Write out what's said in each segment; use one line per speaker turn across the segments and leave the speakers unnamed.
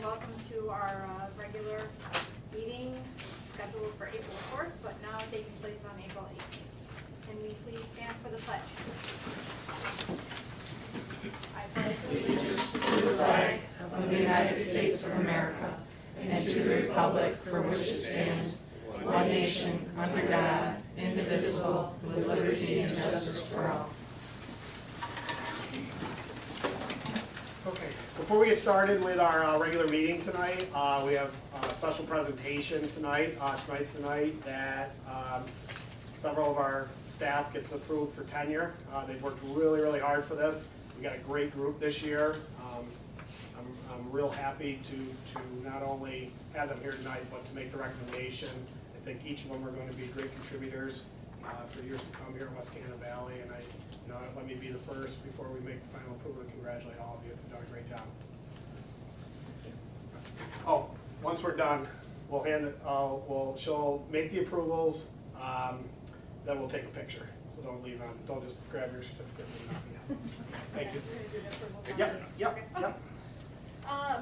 welcome to our regular meeting scheduled for April 4th, but now taking place on April 18th. Can we please stand for the pledge? I pledge
Allegiance to the flag of the United States of America and to the republic for which it stands, one nation, under God, indivisible, with liberty and justice for all.
Okay, before we get started with our regular meeting tonight, we have a special presentation tonight. Tonight's the night that several of our staff gets approved for tenure. They've worked really, really hard for this. We got a great group this year. I'm real happy to not only have them here tonight, but to make the recommendation. I think each of them are going to be great contributors for years to come here in West Canada Valley, and let me be the first before we make the final approval to congratulate all of you. You've done a great job. Oh, once we're done, we'll hand it. She'll make the approvals. Then we'll take a picture. So don't leave on. Don't just grab your certificate and leave nothing out. Thank you.
We're going to do the approvals on
Yep.
these.
Yep.
Okay.
Yep.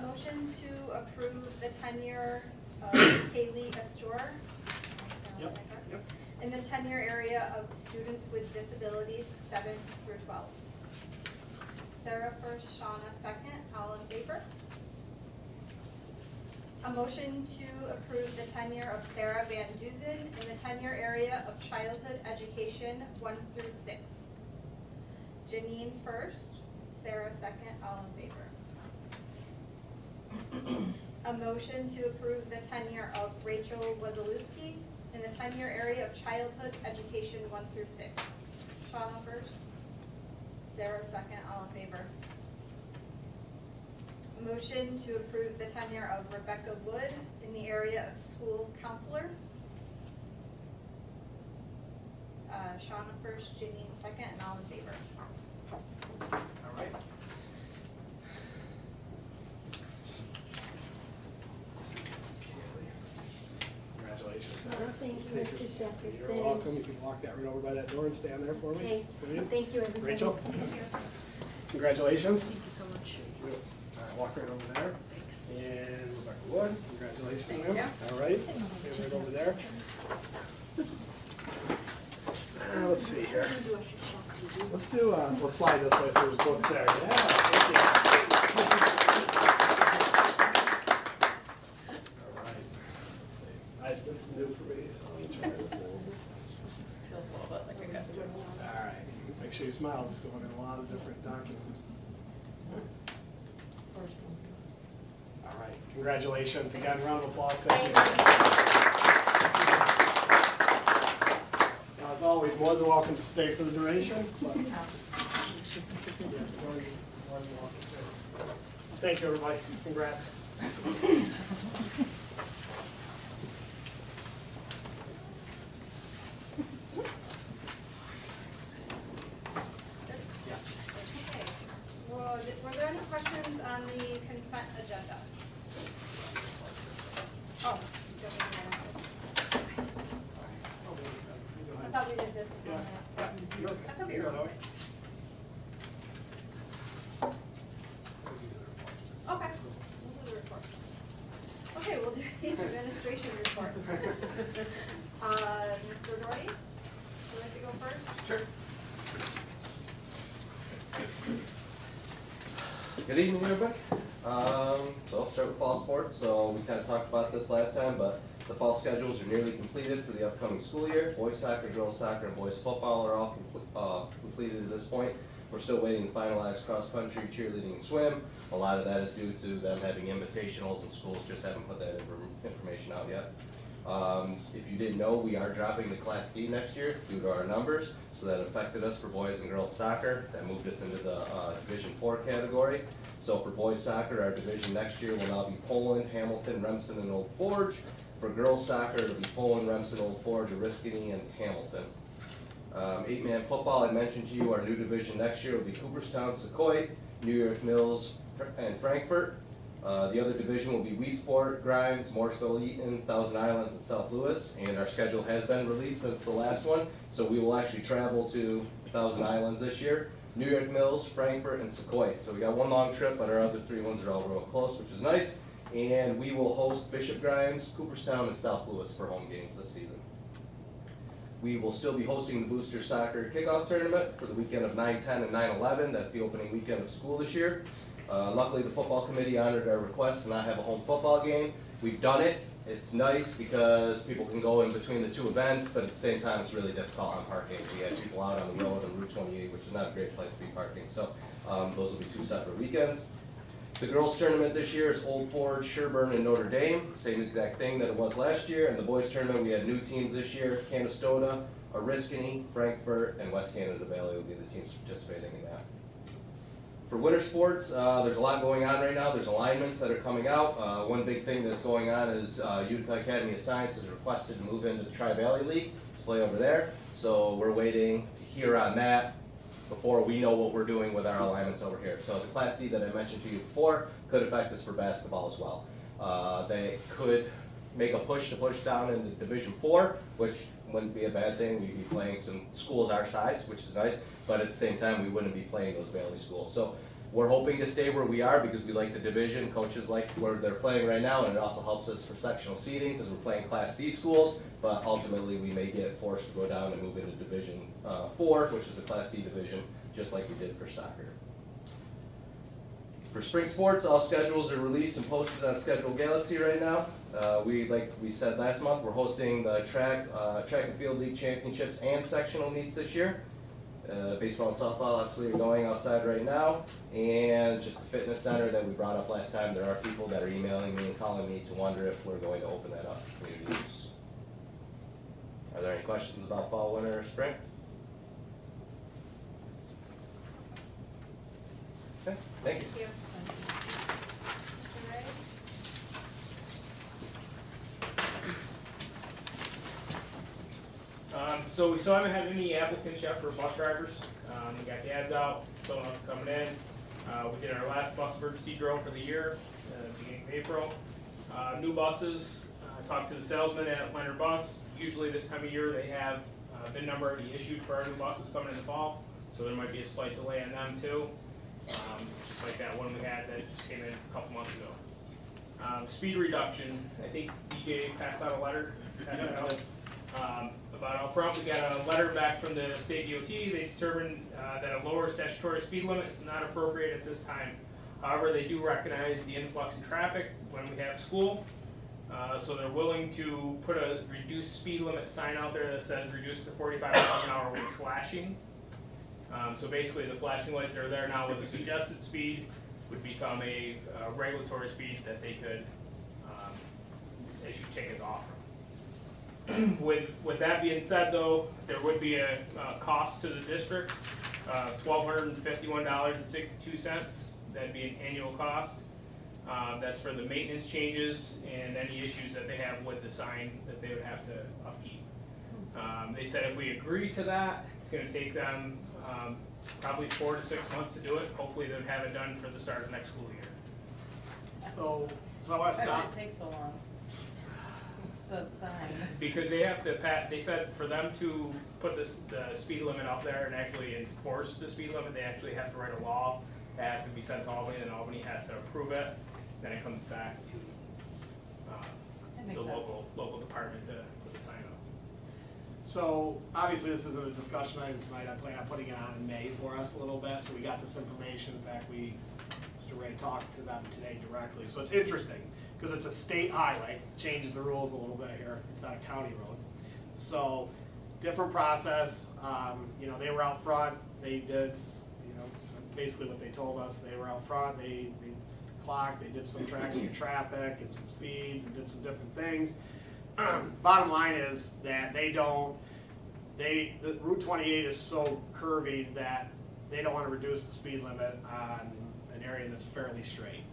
Motion to approve the tenure of Kaylee Astor.
Yep. Yep.
In the tenure area of students with disabilities 7th through 12th. Sarah first, Shauna second, all in favor? A motion to approve the tenure of Sarah Van Duzen in the tenure area of childhood education 1 through 6. Janine first, Sarah second, all in favor. A motion to approve the tenure of Rachel Wazalewski in the tenure area of childhood education 1 through 6. Shauna first, Sarah second, all in favor. A motion to approve the tenure of Rebecca Wood in the area of school counselor. Shauna first, Janine second, and all in favor.
All right. Congratulations.
Thank you, Mr. Jefferson.
You're welcome. You can walk that right over by that door and stand there for me.
Okay.
Please.
Thank you, everybody.
Rachel, congratulations.
Thank you so much.
All right, walk right over there.
Thanks.
And Rebecca Wood, congratulations,
Thank
ma'am. All right, stay right over there. Let's see here. Let's slide this way so there's books there. Yeah, thank you. All right, let's see. This is new for me, so let me try this.
Feels a little bit like a ghost.
All right, make sure you smile, it's going in a lot of different documents. All right, congratulations. Again, round of applause. Thank you. Now, as always, more than welcome to stay for the duration. But, yeah, more than welcome to. Thank you, everybody. Congrats.
Okay. Well, were there any questions on the consent agenda? Oh, you don't need that. I thought we did this.
Yeah.
I thought we were okay. Okay. We'll do the report. Okay, we'll do the administration report. Mr. Doherty, would you like to go first?
Sure.
Good evening, everybody. So I'll start with fall sports. So we kind of talked about this last time, but the fall schedules are nearly completed for the upcoming school year. Boys soccer, girls soccer, and boys football are all completed at this point. We're still waiting to finalize cross country, cheerleading, and swim. A lot of that is due to them having invitationals, and schools just haven't put that information out yet. If you didn't know, we are dropping to Class D next year due to our numbers, so that affected us for boys and girls soccer. That moved us into the Division 4 category. So for boys soccer, our division next year will now be Poland, Hamilton, Remsen, and Old Forge. For girls soccer, it'll be Poland, Remsen, Old Forge, Oriskany, and Hamilton. 8-man football, I mentioned to you, our new division next year will be Cooperstown, Secoy, New York Mills, and Frankfurt. The other division will be Weedsport, Grimes, Morrisville, Eaton, Thousand Islands, and South Louis. And our schedule has been released since the last one, so we will actually travel to Thousand Islands this year. New York Mills, Frankfurt, and Sequoia. So we got one long trip, but our other three ones are all real close, which is nice. And we will host Bishop Grimes, Cooperstown, and South Louis for home games this season. We will still be hosting the Booster Soccer Kickoff Tournament for the weekend of 9/10 and 9/11. That's the opening weekend of school this year. Luckily, the football committee honored our request to not have a home football game. We've done it. It's nice because people can go in between the two events, but at the same time, it's really difficult on parking. We had people out on the road on Route 28, which is not a great place to be parking. So those will be two separate weekends. The girls' tournament this year is Old Ford, Sherburne, and Notre Dame. Same exact thing that it was last year. And the boys' tournament, we had new teams this year. Canastota, Oriskany, Frankfurt, and West Canada Valley will be the teams participating in that. For winter sports, there's a lot going on right now. There's alignments that are coming out. One big thing that's going on is Utica Academy of Science has requested to move into the Tri-Valley League to play over there. So we're waiting to hear on that before we know what we're doing with our alignments over here. So the Class D that I mentioned to you before could affect us for basketball as well. They could make a push to push down into Division IV, which wouldn't be a bad thing. We'd be playing some schools our size, which is nice, but at the same time, we wouldn't be playing those Valley schools. So we're hoping to stay where we are because we like the division. Coaches like where they're playing right now, and it also helps us for sectional seeding because we're playing Class C schools, but ultimately we may get forced to go down and move into Division IV, which is the Class D division, just like we did for soccer. For spring sports, all schedules are released and posted on Schedule Galaxy right now. Like we said last month, we're hosting the track and field league championships and sectional meets this year. Baseball and softball obviously are going outside right now. And just the fitness center that we brought up last time, there are people that are emailing me and calling me to wonder if we're going to open that up for community use. Are there any questions about fall, winter, or spring? Okay, thank you.
Thank you. Mr. Ray?
So we still haven't had any applicants yet for bus drivers. We got the ads out, still not coming in. We did our last bus emergency drill for the year, beginning of April. New buses, talked to the salesman at Leonard Bus. Usually this time of year they have VIN number already issued for our new buses coming in the fall, so there might be a slight delay on them too. Just like that one we had that just came in a couple months ago. Speed reduction, I think DJ passed out a letter. About out front, we got a letter back from the state DOT. They determined that a lower statutory speed limit is not appropriate at this time. However, they do recognize the influx in traffic when we have school. So they're willing to put a reduced speed limit sign out there that says reduce to 45 miles an hour with flashing. So basically the flashing lights are there now with a suggested speed would become a regulatory speed that they could issue tickets off from. With that being said though, there would be a cost to the district, $1,251.62. That'd be an annual cost. That's for the maintenance changes and any issues that they have with the sign that they would have to upkeep. They said if we agree to that, it's gonna take them probably 4 to 6 months to do it. Hopefully they'll have it done for the start of next school year.
So I want to
Why
stop.
does it take so long? It's a sign.
Because they have to they said for them to put the speed limit up there and actually enforce the speed limit, they actually have to write a law. It has to be sent to Albany, and Albany has to approve it. Then it comes back to the local department to put the sign up.
So obviously this isn't a discussion item tonight. I plan on putting it on in May for us a little bit. So we got this information. In fact, Mr. Ray talked to them today directly. So it's interesting because it's a state highway. Changes the rules a little bit here. It's not a county road. So different process. They were out front. They did, basically what they told us. They were out front. They clocked. They did some tracking of traffic and some speeds and did some different things. Bottom line is that the Route 28 is so curvy that they don't want to reduce the speed limit on an area that's fairly straight,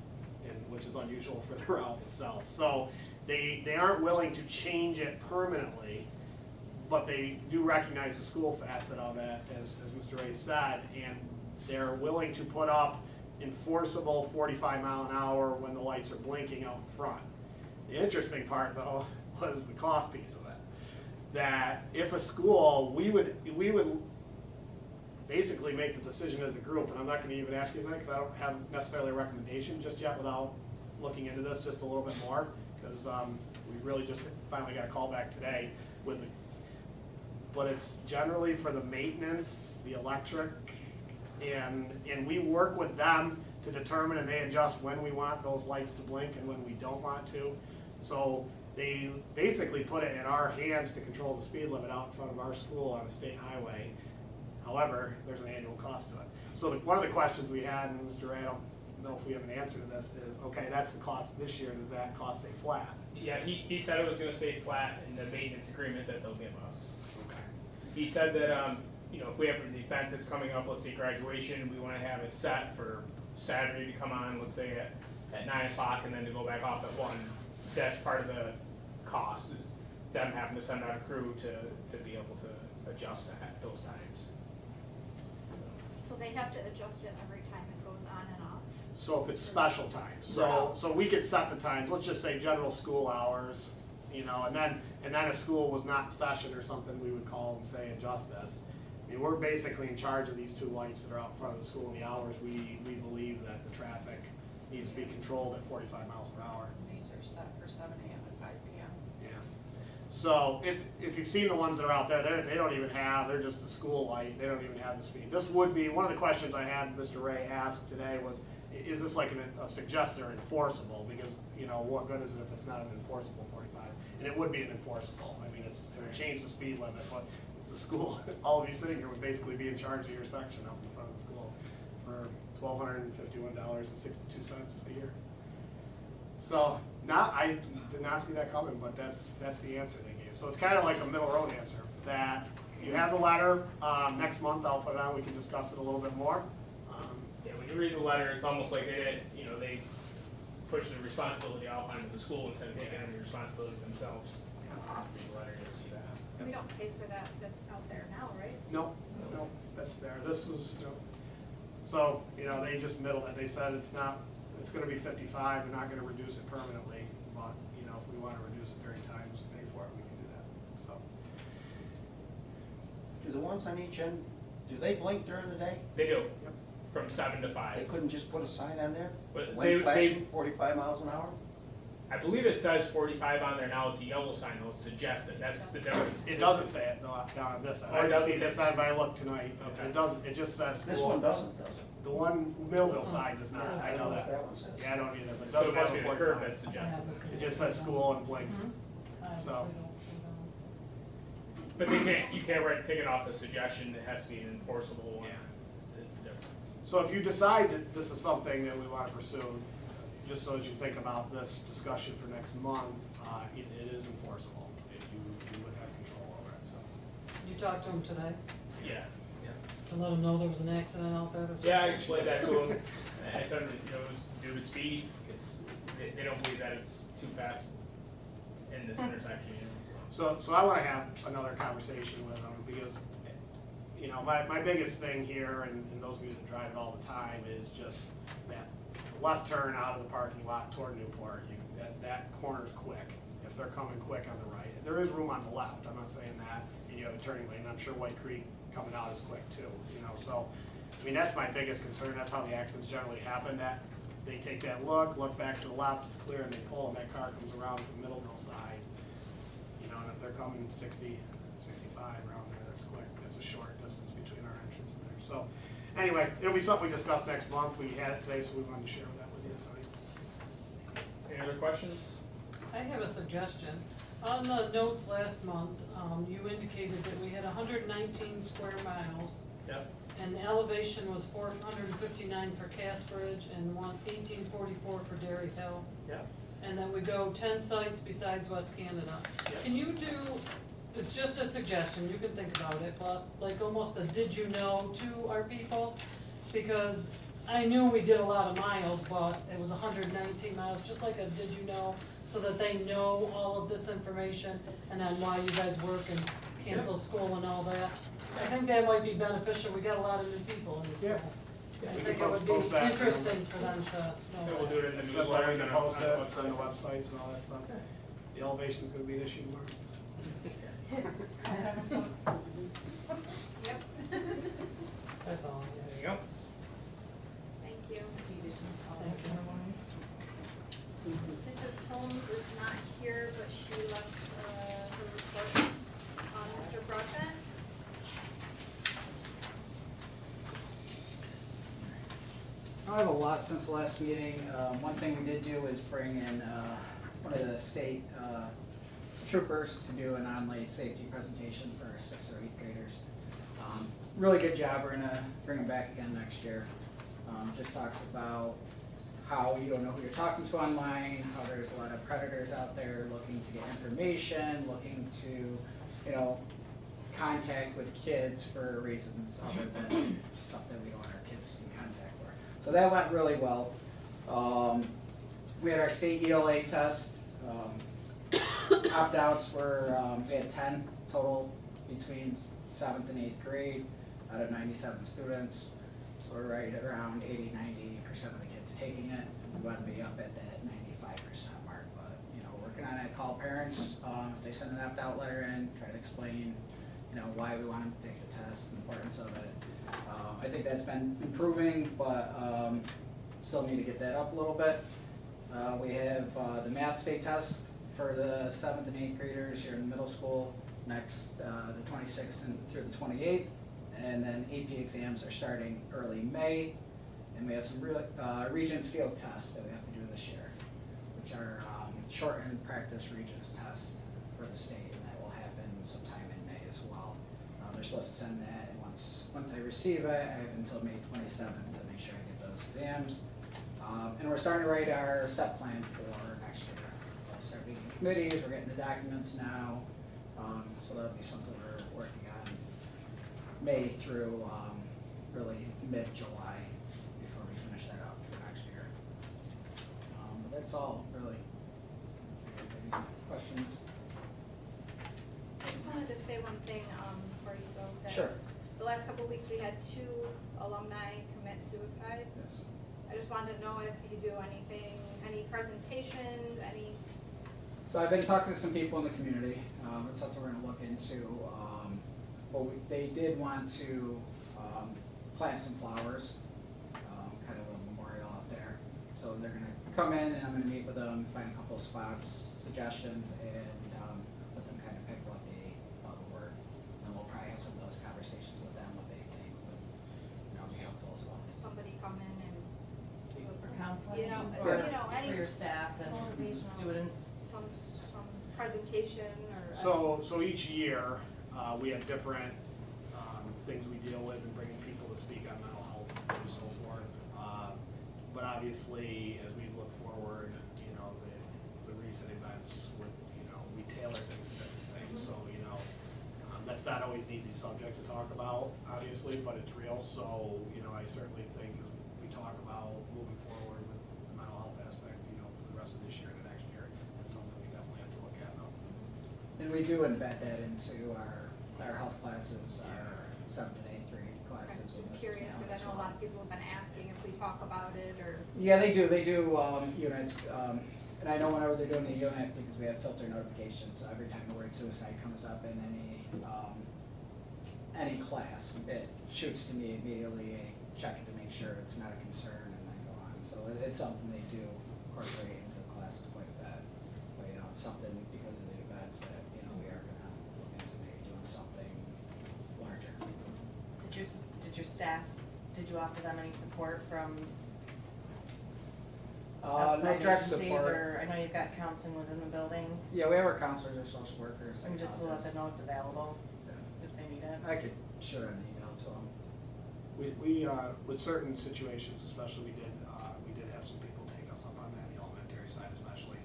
which is unusual for the route itself. So they aren't willing to change it permanently, but they do recognize the school facet of it, as Mr. Ray said, and they're willing to put up enforceable 45 mile an hour when the lights are blinking out in front. The interesting part though was the cost piece of it. That if a school, we would basically make the decision as a group, and I'm not going to even ask you tonight because I don't have necessarily a recommendation just yet without looking into this just a little bit more, because we really just finally got a call back today with the, but it's generally for the maintenance, the electric, and we work with them to determine, and they adjust when we want those lights to blink and when we don't want to. So they basically put it in our hands to control the speed limit out in front of our school on a state highway. However, there's an annual cost to it. So one of the questions we had, and Mr. Ray, I don't know if we have an answer to this, is, okay, that's the cost this year, does that cost stay flat?
Yeah, he said it was gonna stay flat in the maintenance agreement that they'll give us.
Okay.
He said that, you know, if we have an event that's coming up, let's say graduation, we wanna have it set for Saturday to come on, let's say at 9 o'clock, and then to go back off at 1. That's part of the cost, is them having to send out a crew to be able to adjust that at those times.
So they have to adjust it every time it goes on and off?
So if it's special times, so we could set the times, let's just say general school hours, you know, and then if school was not in session or something, we would call and say, adjust this. I mean, we're basically in charge of these 2 lights that are out in front of the school in the hours we believe that the traffic needs to be controlled at 45 miles per hour.
These are set for 7 a.m. and 5 p.m.
Yeah. So if you've seen the ones that are out there, they don't even have, they're just a school light, they don't even have the speed. This would be, one of the questions I had Mr. Ray asked today was, is this like a suggested or enforceable? Because, you know, what good is it if it's not an enforceable 45? And it would be an enforceable. I mean, it would change the speed limit, but the school, all of you sitting here would basically be in charge of your section up in front of the school for $1,251.62 a year. So, I did not see that coming, but that's the answer they gave. So it's kind of like a middle road answer, that you have the letter, next month I'll put it on, we can discuss it a little bit more.
Yeah, when you read the letter, it's almost like they push the responsibility out onto the school instead of taking on the responsibility themselves. Read the letter, you'll see that.
We don't pay for that, that's out there now, right?
No, that's there, this is, you know, so, you know, they just middled it, they said it's gonna be 55, they're not gonna reduce it permanently, but, you know, if we wanna reduce it during times and pay for it, we can do that, so.
Do the ones on each end, do they blink during the day?
They do,
Yep.
from 7 to 5.
They couldn't just put a sign on there?
But
When flashing 45 miles an hour?
I believe it says 45 on there now, it's a yellow sign, though, it's suggested, that's the difference.
It doesn't say it though, down on this side.
Oh, it
I didn't
doesn't
see this
say-
side, but I looked tonight,
Okay.
it doesn't, it just says
This
school.
one doesn't, does it?
The one Millville side does not, I know
What
that.
one says.
Yeah, I don't either, but it
So it
doesn't
must
have
be
a
the curve
45.
that's suggested.
It just says school and blinks. So,
But you can't write a ticket off a suggestion, it has to be an enforceable one.
Yeah.
It's the difference.
so if you decide that this is something that we want to pursue, just so as you think about this discussion for next month, it is enforceable. You would have control over it, so.
You talked to him today
Yeah.
to let him know there was an accident out there?
Yeah, I explained that to them. I said, you know, it was due to speed, they don't believe that it's too fast in this intersection, you know, so.
So I want to have another conversation with them because, you know, my biggest thing here, and those of you that drive it all the time, is just that left turn out of the parking lot toward Newport. That corner's quick if they're coming quick on the right. There is room on the left, I'm not saying that, and you have a turning lane. I'm sure White Creek coming out is quick too, you know, so, I mean, that's my biggest concern. That's how the accidents generally happen, that they take that look back to the left, it's clear, and they pull, and that car comes around from the Middleville side. You know, and if they're coming 60, 65 around there, that's quick. It's a short distance between our entrance and there. So, anyway, it'll be something we discuss next month. We had it today, so we wanted to share that with you tonight.
Any other questions?
I have a suggestion. On the notes last month, you indicated that we had 119 square miles,
Yep.
and the elevation was 459 for Castbridge and 1844 for Dairy Hill,
Yep.
and that we go 10 sites besides West Canada.
Yep.
Can you do, it's just a suggestion, you can think about it, but like almost a did you know to our people? Because I knew we did a lot of miles, but it was 119 miles, just like a did you know, so that they know all of this information and then why you guys work and cancel school and all that. I think that might be beneficial, we got a lot of new people in this
Yeah.
school.
Yeah,
I
we
think
can
it would
post that.
be interesting for them to know
Yeah, we'll
that.
do it in the
Except
newsletter
we
and
can
then
post
on
it
the
on the
website.
websites and all that stuff.
Okay.
The elevation's gonna be an issue more.
Yep.
That's all.
There you go.
Thank you.
Thank you.
I have a lot since the last meeting. One thing we did do is bring in one of the state troopers to do an online safety presentation for 6th or 8th graders. Really good job. We're gonna bring them back again next year. Just talks about how you don't know who you're talking to online, how there's a lot of predators out there looking to get information, looking to, contact with kids for reasons other than stuff that we don't want our kids to be in contact for. So that went really well. We had our state ELA test. Opt-outs were, we had 10 total between 7th and 8th grade out of 97 students. So we're right around 80-90% of the kids taking it. We want to be up at that 95% mark, but, working on it, call parents, if they send an opt-out letter in, try to explain, why we want them to take the test, the importance of it. I think that's been improving, but still need to get that up a little bit. We have the math state test for the 7th and 8th graders here in middle school next, the 26th and through the 28th. And then AP exams are starting early May. And we have some Regents field tests that we have to do this year, which are shortened practice Regents tests for the state, and that will happen sometime in May as well. They're supposed to send that, and once I receive it, I have until May 27th to make sure I get those exams. And we're starting to write our set plan for next year. We'll start meeting committees, we're getting the documents now, so that'll be something we're working on May through really mid-July before we finish that up for next year. But that's all, really. You guys have any questions?
I just wanted to say one thing before you go. That
Sure.
The last couple of weeks, we had 2 alumni commit suicide.
Yes.
I just wanted to know if you do anything, any presentations, any,
So I've been talking to some people in the community. It's something we're gonna look into. But they did want to plant some flowers, kind of a memorial out there. So they're gonna come in and I'm gonna meet with them, find a couple of spots, suggestions, and let them kind of pick what they thought would work. And we'll probably have some of those conversations with them, what they think would, be helpful as well.
somebody come in and do
For
a,
counseling?
You know,
or
you know, any-
For your staff and students?
some presentation or.
So each year, we have different things we deal with and bringing people to speak on mental health and so forth. But obviously, as we look forward, the recent events with, we tailor things to different things. So, that's not always an easy subject to talk about, obviously, but it's real. So, I certainly think as we talk about moving forward with the mental health aspect, for the rest of this year and the next year, that's something we definitely have to look at though.
And we do embed that into our health classes, our 7th and 8th grade
I'm
classes. with
just
us
curious,
now
because I
as
know a
well.
lot of people have been asking if we talk about it or.
Yeah, they do units, and I know whenever they're doing the unit, because we have filter notifications, so every time the word suicide comes up in any class, it shoots to me immediately, check it to make sure it's not a concern, and then go on. So it's something they do incorporate into the classes quite a bit, but, it's something because of the events that, we are gonna look into maybe doing something larger.
Did your staff, did you offer them any support from
No
outside
direct
agencies,
support.
or I know you've got counseling within the building,
Yeah, we have our counselors or social workers.
and just to let them know it's available
Yeah.
if they need it.
I could shoot an email to them.
We with certain situations especially, we did have some people take us up on that, the elementary side especially.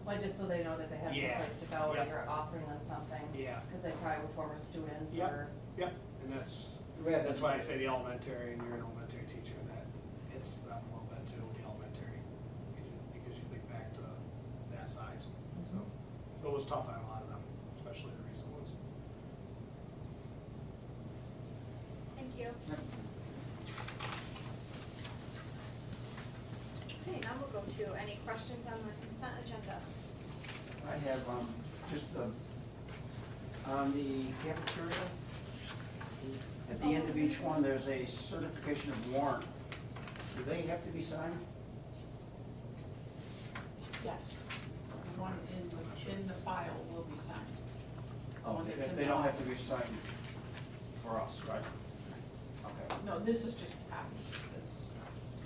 Well, just so they know that they have some
Yeah.
place to go,
Yeah.
and you're offering them something.
Yeah.
Because they probably were former students
Yep.
or.
Yep, and that's
Yeah,
why I say the elementary, and you're an elementary teacher, that hits them a little bit too, the elementary, because you think back to that size. So it was tough on a lot of them, especially the recent ones.
Thank you. Okay, now we'll go to any questions on the consent agenda.
I have, just, on the cafeteria, at the end of each one, there's a certification of warrant. Do they have to be signed?
Yes. The one in the file will be signed. The
Oh,
one that's in
they
the
don't have to
office.
be signed for us, right? Okay.
No, this is just copies. That's,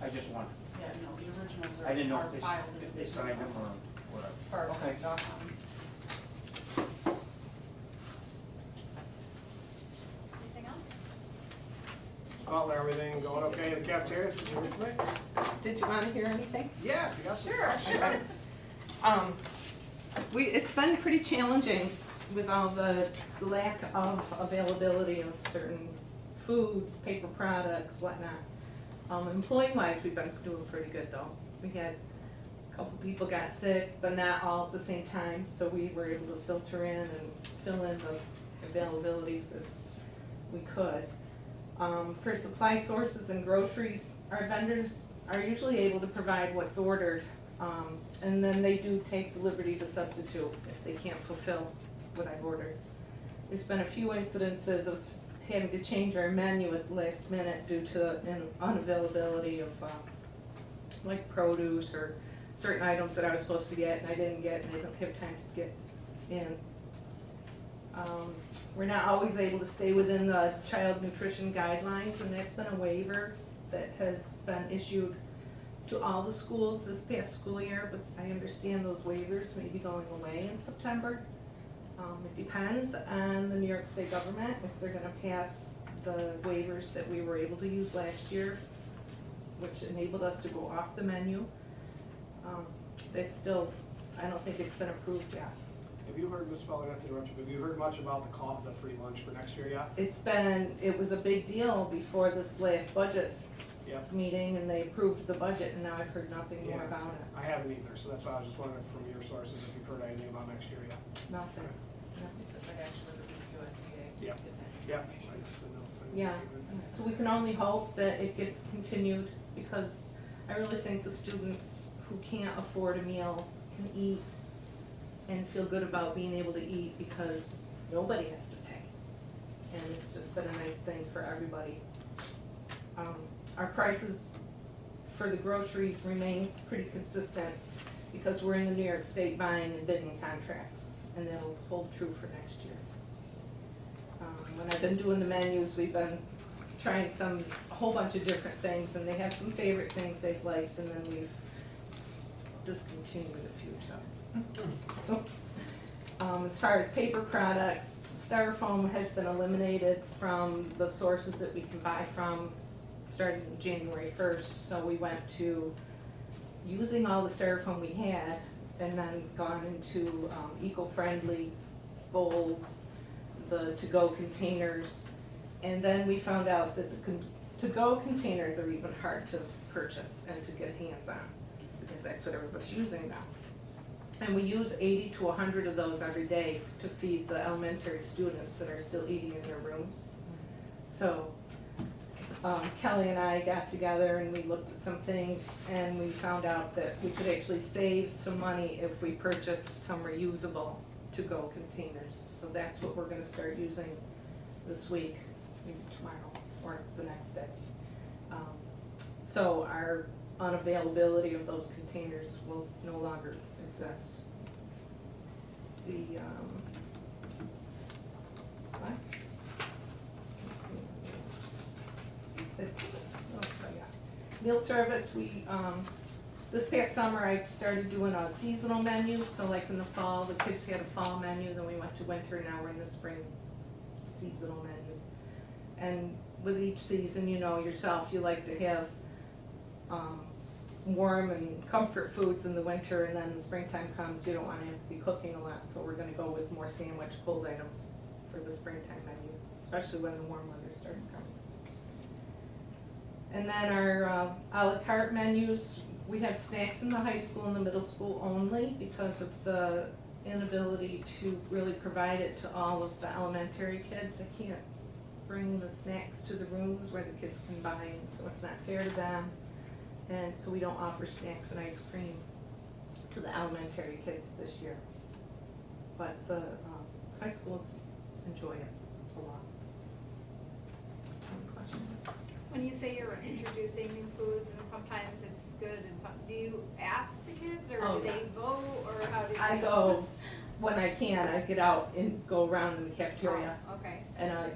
I just want,
yeah, no, the originals
I didn't know
are
if
filed in
they
business
signed them or
office.
whatever.
Parks
Okay.
and Dot-com.
Anything else?
Butler, everything going okay in the cafeteria since you were tonight?
Did you wanna hear anything?
Yeah, if you got some
Sure,
stuff.
sure. It's been pretty challenging with all the lack of availability of certain foods, paper products, whatnot. Employee-wise, we've been doing pretty good though. We had a couple people got sick, but not all at the same time, so we were able to filter in and fill in the availabilities as we could. For supply sources and groceries, our vendors are usually able to provide what's ordered, and then they do take the liberty to substitute if they can't fulfill what I've ordered. There's been a few incidences of having to change our menu at the last minute due to an unavailability of, like produce or certain items that I was supposed to get and I didn't get and I didn't have time to get in. We're not always able to stay within the child nutrition guidelines, and that's been a waiver that has been issued to all the schools this past school year, but I understand those waivers may be going away in September. It depends on the New York State government, if they're gonna pass the waivers that we were able to use last year, which enabled us to go off the menu. That's still, I don't think it's been approved yet.
Have you heard, Ms. Butler, not to interrupt you, have you heard much about the free lunch for next year yet?
It was a big deal before this last budget
Yep.
meeting, and they approved the budget, and now I've heard nothing more
Yeah.
about it.
I haven't either, so that's why I was just wondering from your sources if you've heard anything about next year yet.
Nothing.
They said that actually would be USDA.
Yep.
Get that
Yeah.
information.
I just didn't know if anything
Yeah,
came in.
so we can only hope that it gets continued, because I really think the students who can't afford a meal can eat and feel good about being able to eat because nobody has to pay. And it's just been a nice thing for everybody. Our prices for the groceries remain pretty consistent because we're in the New York State buying and bidding contracts, and that'll hold true for next year. When I've been doing the menus, we've been trying a whole bunch of different things, and they have some favorite things they've liked, and then we've discontinued a few too. As far as paper products, styrofoam has been eliminated from the sources that we can buy from, starting January 1st, so we went to using all the styrofoam we had and then gone into eco-friendly bowls, the to-go containers, and then we found out that the to-go containers are even hard to purchase and to get hands on, because that's what everybody's using now. And we use 80 to 100 of those every day to feed the elementary students that are still eating in their rooms. So Kelly and I got together and we looked at some things, and we found out that we could actually save some money if we purchased some reusable to-go containers. So that's what we're gonna start using this week, maybe tomorrow or the next day. So our unavailability of those containers will no longer exist. What? Meal service, this past summer I started doing a seasonal menu, so like in the fall, the kids had a fall menu, then we went to winter, now we're in the spring seasonal menu. And with each season, you know yourself, you like to have warm and comfort foods in the winter, and then the springtime comes, you don't want to have to be cooking a lot, so we're gonna go with more sandwich, cold items for the springtime menu, especially when the warm weather starts coming. And then our a la carte menus, we have snacks in the high school and the middle school only because of the inability to really provide it to all of the elementary kids. I can't bring the snacks to the rooms where the kids can buy, so it's not fair to them. And so we don't offer snacks and ice cream to the elementary kids this year. But the high schools enjoy it a lot. Any questions?
When you say you're introducing new foods and sometimes it's good and some, do you ask the kids or
Oh,
do they
yeah.
vote or how do you?
I go when I can, I get out and go around in the cafeteria.
Oh, okay.
And I,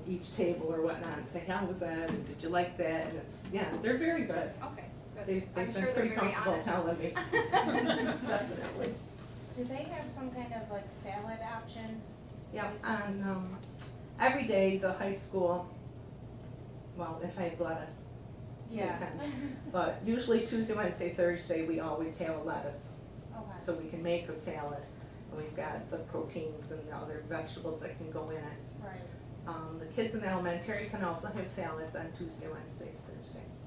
each table or whatnot, and say, how was that, and did you like that, and it's, yeah, they're very good.
Okay, good.
They've
I'm
been
sure they're
pretty
very
comfortable
honest.
telling me. Definitely.
Do they have some kind of like salad option?
Yeah, on, every day, the high school, well, if I have lettuce,
Yeah.
but usually Tuesday, Wednesday, Thursday, we always have a lettuce.
Okay.
So we can make a salad, and we've got the proteins and the other vegetables that can go in it.
Right.
The kids in the elementary can also have salads on Tuesday, Wednesdays, Thursdays.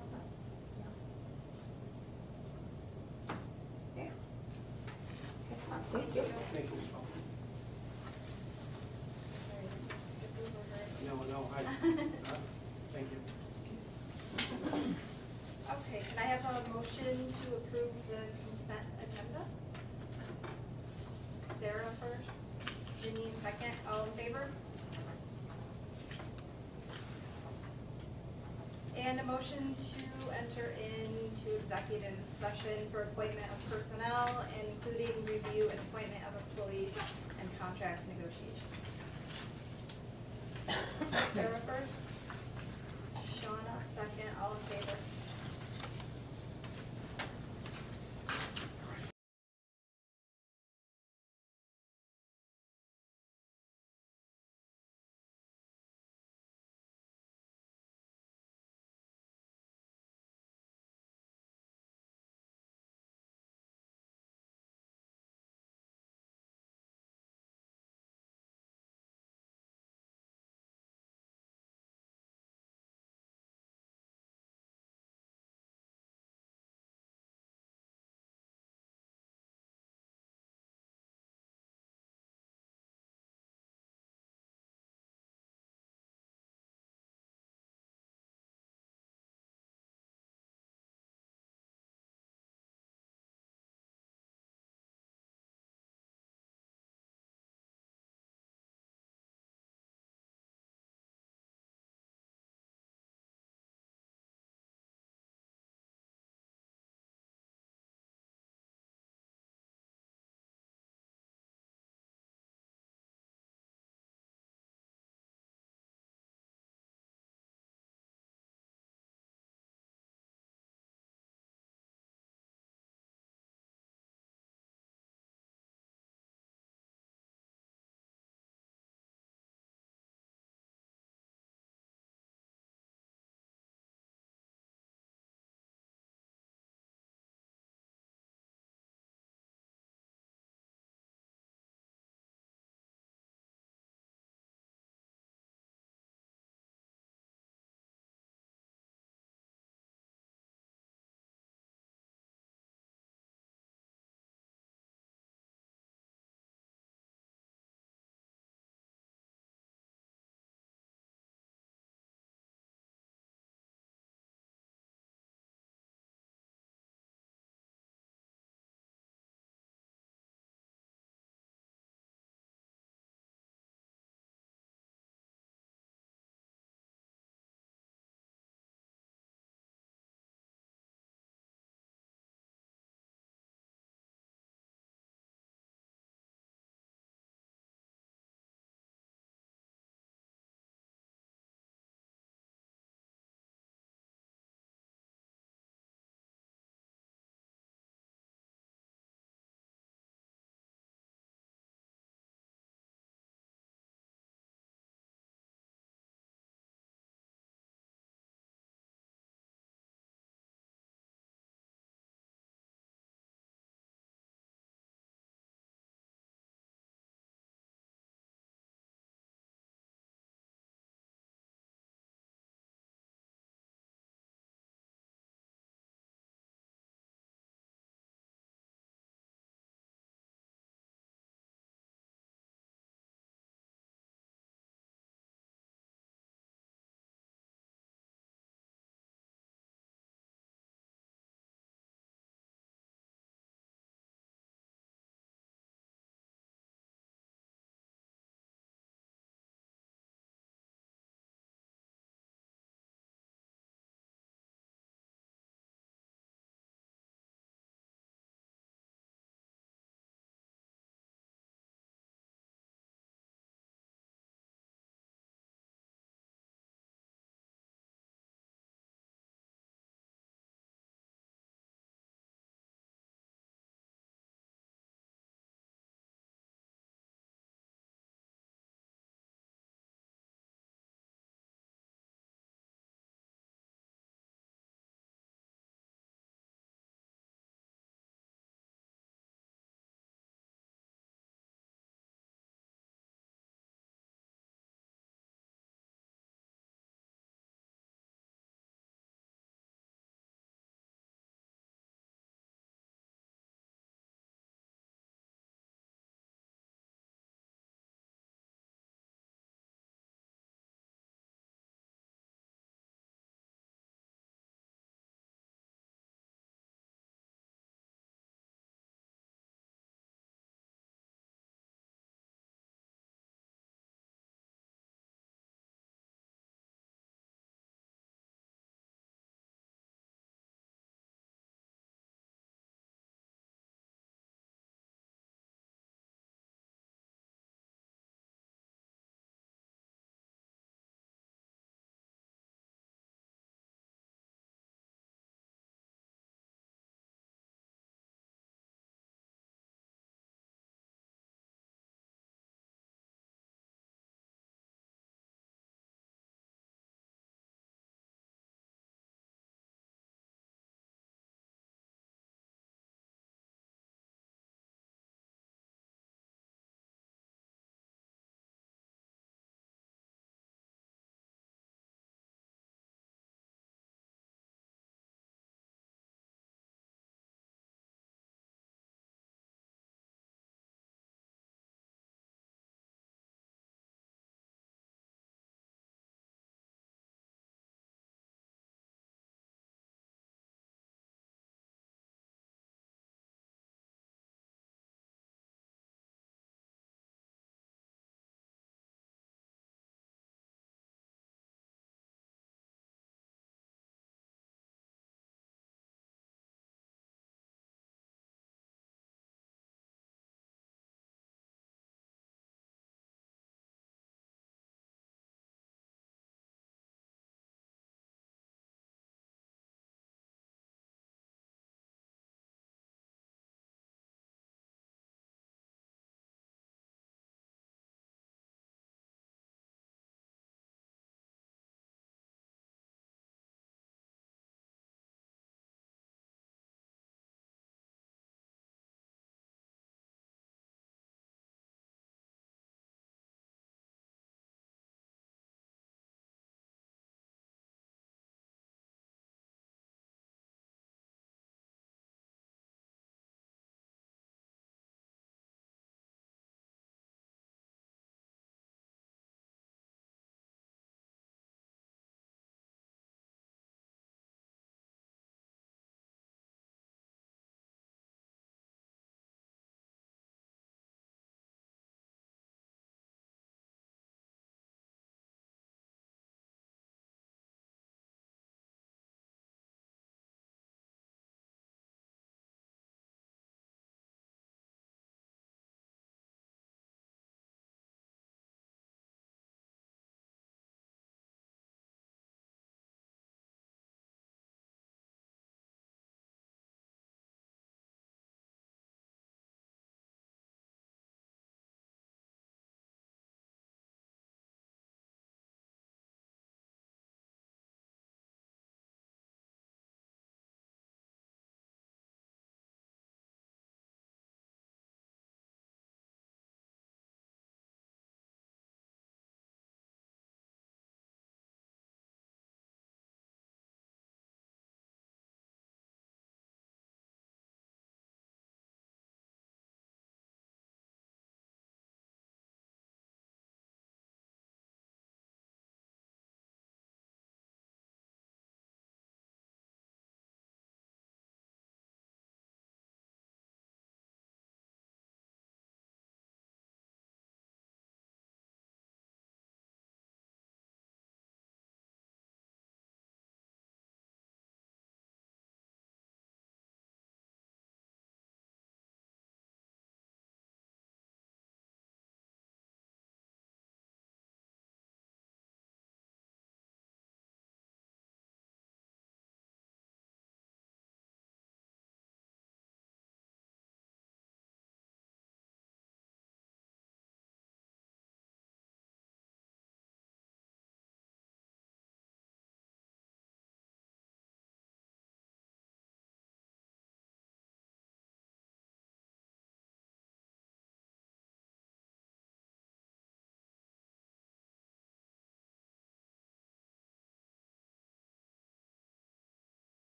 Yeah. Thank you.
Thank you. No, thank you.
Okay, can I have a motion to approve the consent agenda? Sarah first, Janine second, all in favor? And a motion to enter into executive session for appointment of personnel, including review and appointment of employees and contract negotiations. Sarah first, Shauna second, all in favor?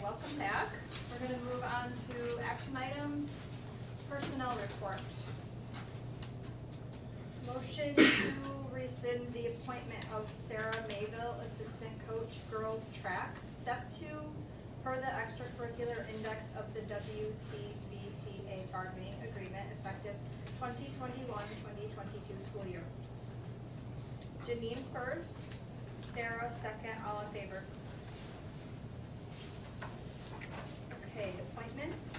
welcome back. We're gonna move on to action items, personnel report. Motion to rescind the appointment of Sarah Mayville, assistant coach, girls track, step 2, per the extracurricular index of the WCBTA bargaining agreement effective 2021-2022 school year. Janine first, Sarah second, all in favor. Okay, appointments.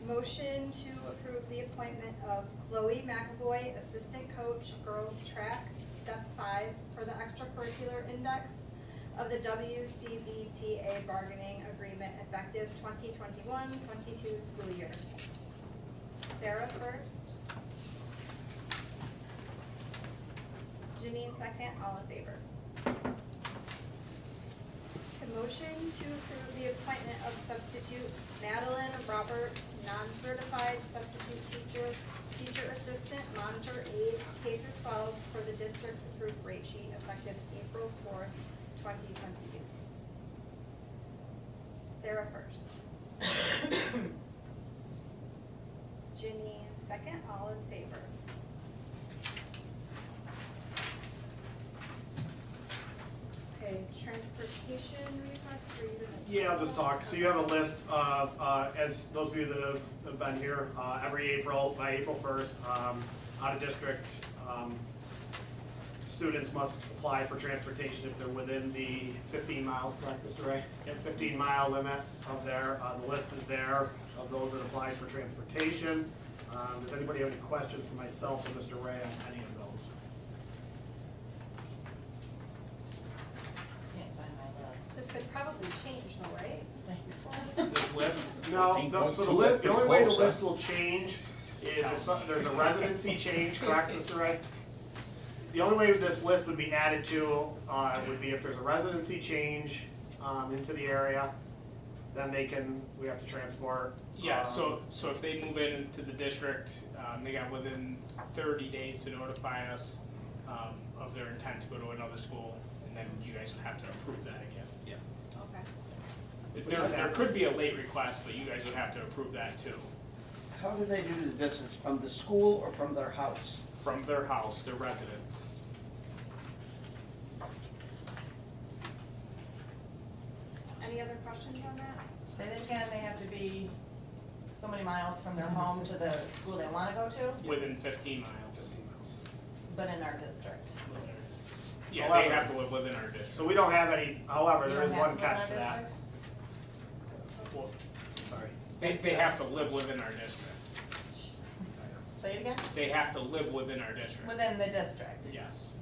Motion to approve the appointment of Chloe McAvoy, assistant coach, girls track, step 5, for the extracurricular index of the WCBTA bargaining agreement effective 2021-22 school year. Sarah first. Janine second, all in favor. A motion to approve the appointment of substitute Madeline Roberts, non-certified substitute teacher assistant, monitor aide, K through 12, for the district approved rate sheet effective April 4th, 2022. Sarah first. Janine second, all in favor. Okay, transportation request for you to.
Yeah, I'll just talk. So you have a list of, as those of you that have been here, every April, by April 1st, out of district, students must apply for transportation if they're within the 15 miles, correct, Mr. Ray? Yep. 15-mile limit of there. The list is there of those that applied for transportation. Does anybody have any questions for myself or Mr. Ray on any of those?
Can't find my list.
This could probably change though, right?
Thanks.
This list? No, so the only way the list will change is if there's a residency change, correct, Mr. Ray? The only way this list would be added to would be if there's a residency change into the area, then we have to transport.
Yeah, so if they move into the district, they got within 30 days to notify us of their intent to go to another school, and then you guys would have to approve that again.
Okay.
There could be a late request, but you guys would have to approve that too.
How do they do the distance, from the school or from their house?
From their house, their residence.
Any other questions on that?
Say that again, they have to be so many miles from their home to the school they wanna go to,
Within 15 miles.
but in our district.
Yeah,
However-
they have to live within our district.
So we don't have any, however,
You
there
don't
is
have
one
to live in
catch
our
to that.
district?
Well,
Sorry.
they have to live within our district.
Say it again?
They have to live within our district.
Within the district.
Yes.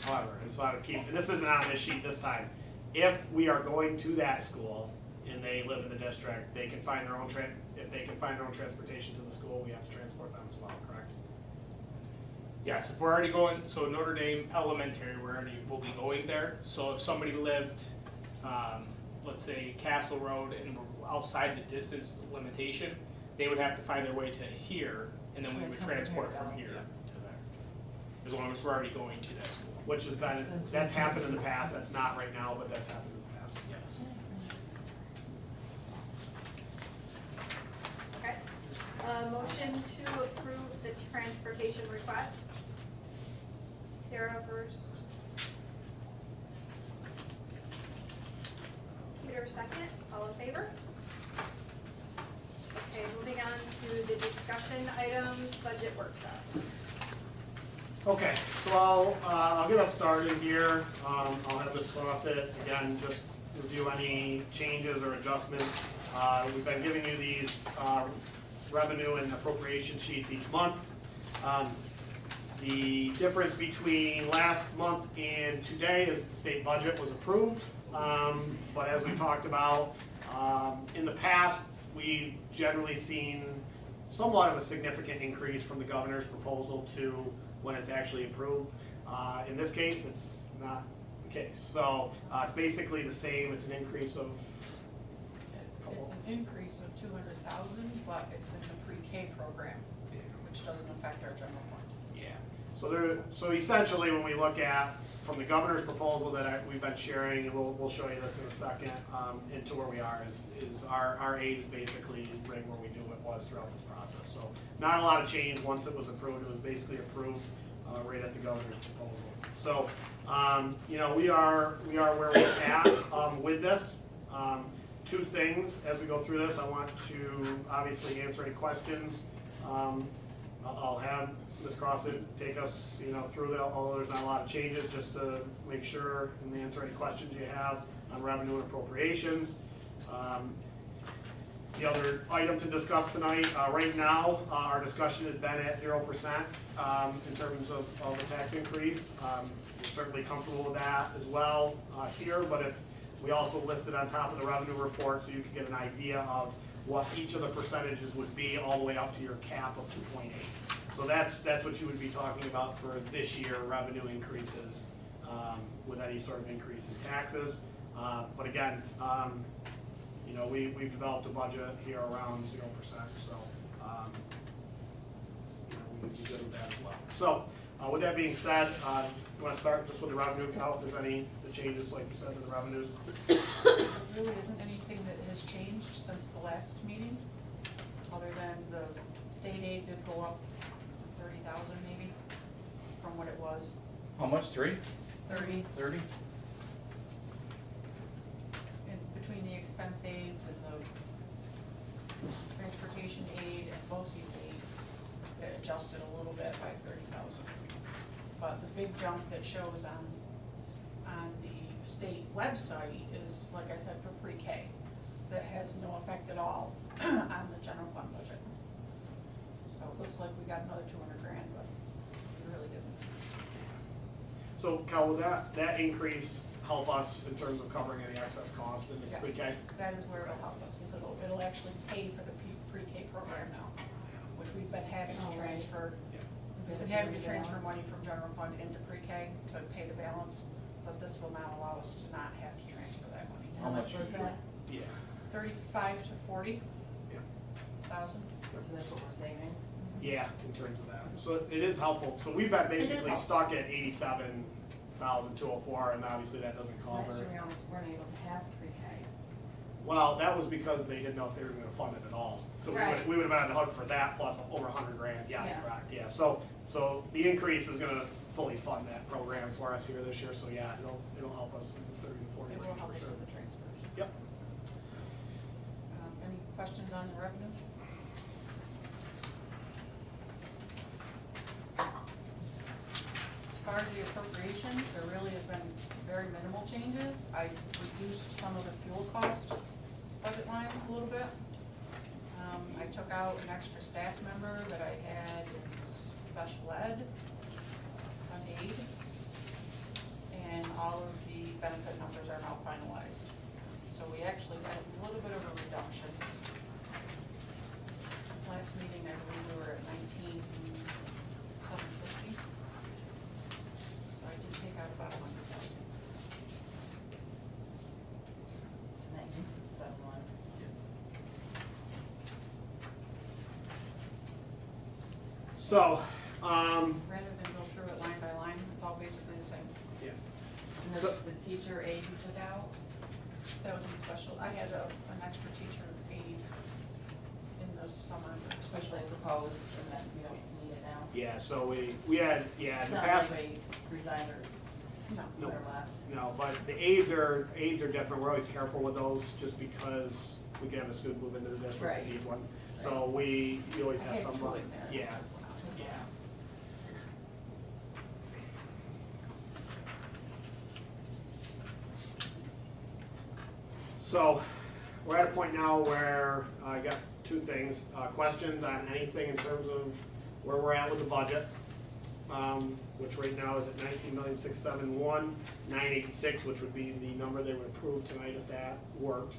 However, I just want to keep, and this isn't on this sheet this time. If we are going to that school and they live in the district, they can find their own if they can find their own transportation to the school, we have to transport them as well, correct?
Yes, if we're already going, so Notre Dame Elementary, we'll be going there. So if somebody lived, let's say Castle Road, and we're outside the distance limitation, they would have to find their way to here, and then we
And
would
come from
transport
here,
from
though.
here to there. As long as we're already going to that school.
Which has been, that's happened in the past, that's not right now, but that's happened in the past.
Yes.
Okay. Motion to approve the transportation request. Sarah first. Peter second, all in favor? Okay, moving on to the discussion items, budget workshop.
Okay, so I'll get us started here. I'll have this cross it, again, just review any changes or adjustments. We've been giving you these revenue and appropriation sheets each month. The difference between last month and today is the state budget was approved. But as we talked about, in the past, we've generally seen somewhat of a significant increase from the governor's proposal to when it's actually approved. In this case, it's not the case. So it's basically the same. It's an increase of
It's an increase of 200,000, but it's in the pre-K program, which doesn't affect our general fund.
Yeah, So essentially, when we look at, from the governor's proposal that we've been sharing, and we'll show you this in a second, into where we are, is our aid is basically right where we knew it was throughout this process. So not a lot of change once it was approved. It was basically approved right at the governor's proposal. So, you know, we are where we're at with this. Two things as we go through this. I want to obviously answer any questions. I'll have Ms. Crossan take us, you know, through that, although there's not a lot of changes, just to make sure and answer any questions you have on revenue and appropriations. The other item to discuss tonight, right now, our discussion has been at 0% in terms of the tax increase. We're certainly comfortable with that as well here, but if we also listed on top of the revenue report so you could get an idea of what each of the percentages would be all the way up to your cap of 2.8. So that's what you would be talking about for this year, revenue increases with any sort of increase in taxes. But again, you know, we've developed a budget here around 0%, so you know, we would be good with that as well. So with that being said, you want to start just with the revenue count, if there's any the changes, like you said, in the revenues?
There really isn't anything that has changed since the last meeting, other than the state aid did go up 30,000 maybe from what it was.
How much, 3?
30.
30?
And between the expense aids and the transportation aid and BOCES aid, it adjusted a little bit by 30,000. But the big jump that shows on the state website is, like I said, for pre-K. That has no effect at all on the general fund budget. So it looks like we got another 200 grand, but we really didn't.
So Cal, would that increase help us in terms of covering any excess cost in the
Yes,
pre-K?
that is where it'll help us, is it'll actually pay for the pre-K program now, which we've been having to transfer. We've been having to transfer money from general fund into pre-K to pay the balance, but this will now allow us to not have to transfer that money.
How much was that?
Yeah.
35 to 40 thousand.
So that's what we're saving.
Yeah, in terms of that. So it is helpful. So we've been basically stuck at 87,204, and obviously that doesn't
Last
cover.
year we almost weren't able to have pre-K.
Well, that was because they didn't know if they were gonna fund it at all. So
Right.
we would have been on the hook for that plus over 100 grand. Yes,
Yeah.
correct, yeah. So the increase is gonna fully fund that program for us here this year. So yeah, it'll help us in the 30 to 40
It will
range
help
for
us
sure.
with the transfers.
Yep.
Any questions on the revenues? As far as the appropriations, there really have been very minimal changes. I reduced some of the fuel cost budget lines a little bit. I took out an extra staff member that I had in special ed on aid. And all of the benefit numbers are now finalized. So we actually had a little bit of a reduction. Last meeting, I believe we were at 19,750. So I did take out about 100,000.
Tonight, this is 7-1.
So,
Rather than go through it line by line, it's all basically the same.
yeah.
And
So-
the teacher aid you took out?
That was in special, I had an extra teacher aid in the summer for
Which
special.
they proposed, and then we don't need it now?
Yeah, so we had, yeah,
It's
in the
not
past,
like we resigned or
No.
No.
or left.
no, but the aids are different. We're always careful with those just because we can have a student move into the district
Right.
that needs one. So we always
I
have
had
some,
two in there.
yeah, yeah. So we're at a point now where I got two things, questions on anything in terms of where we're at with the budget, which right now is at 19,671,986, which would be the number they would approve tonight if that worked.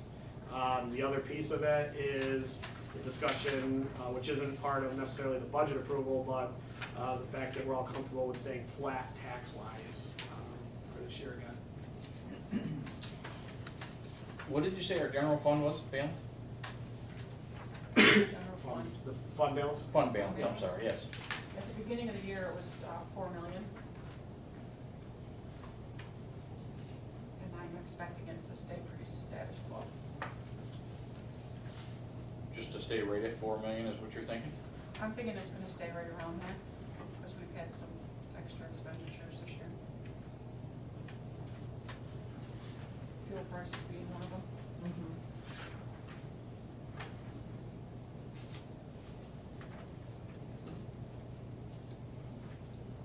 The other piece of it is the discussion, which isn't part of necessarily the budget approval, but the fact that we're all comfortable with staying flat tax-wise for this year again.
What did you say our general fund was, balance?
General fund.
The fund balance?
Fund balance, I'm sorry, yes.
At the beginning of the year, it was 4 million. And I'm expecting it to stay pretty status quo.
Just to stay right at 4 million is what you're thinking?
I'm thinking it's gonna stay right around there, because we've had some extra expenditures this year. Fuel prices being one of them.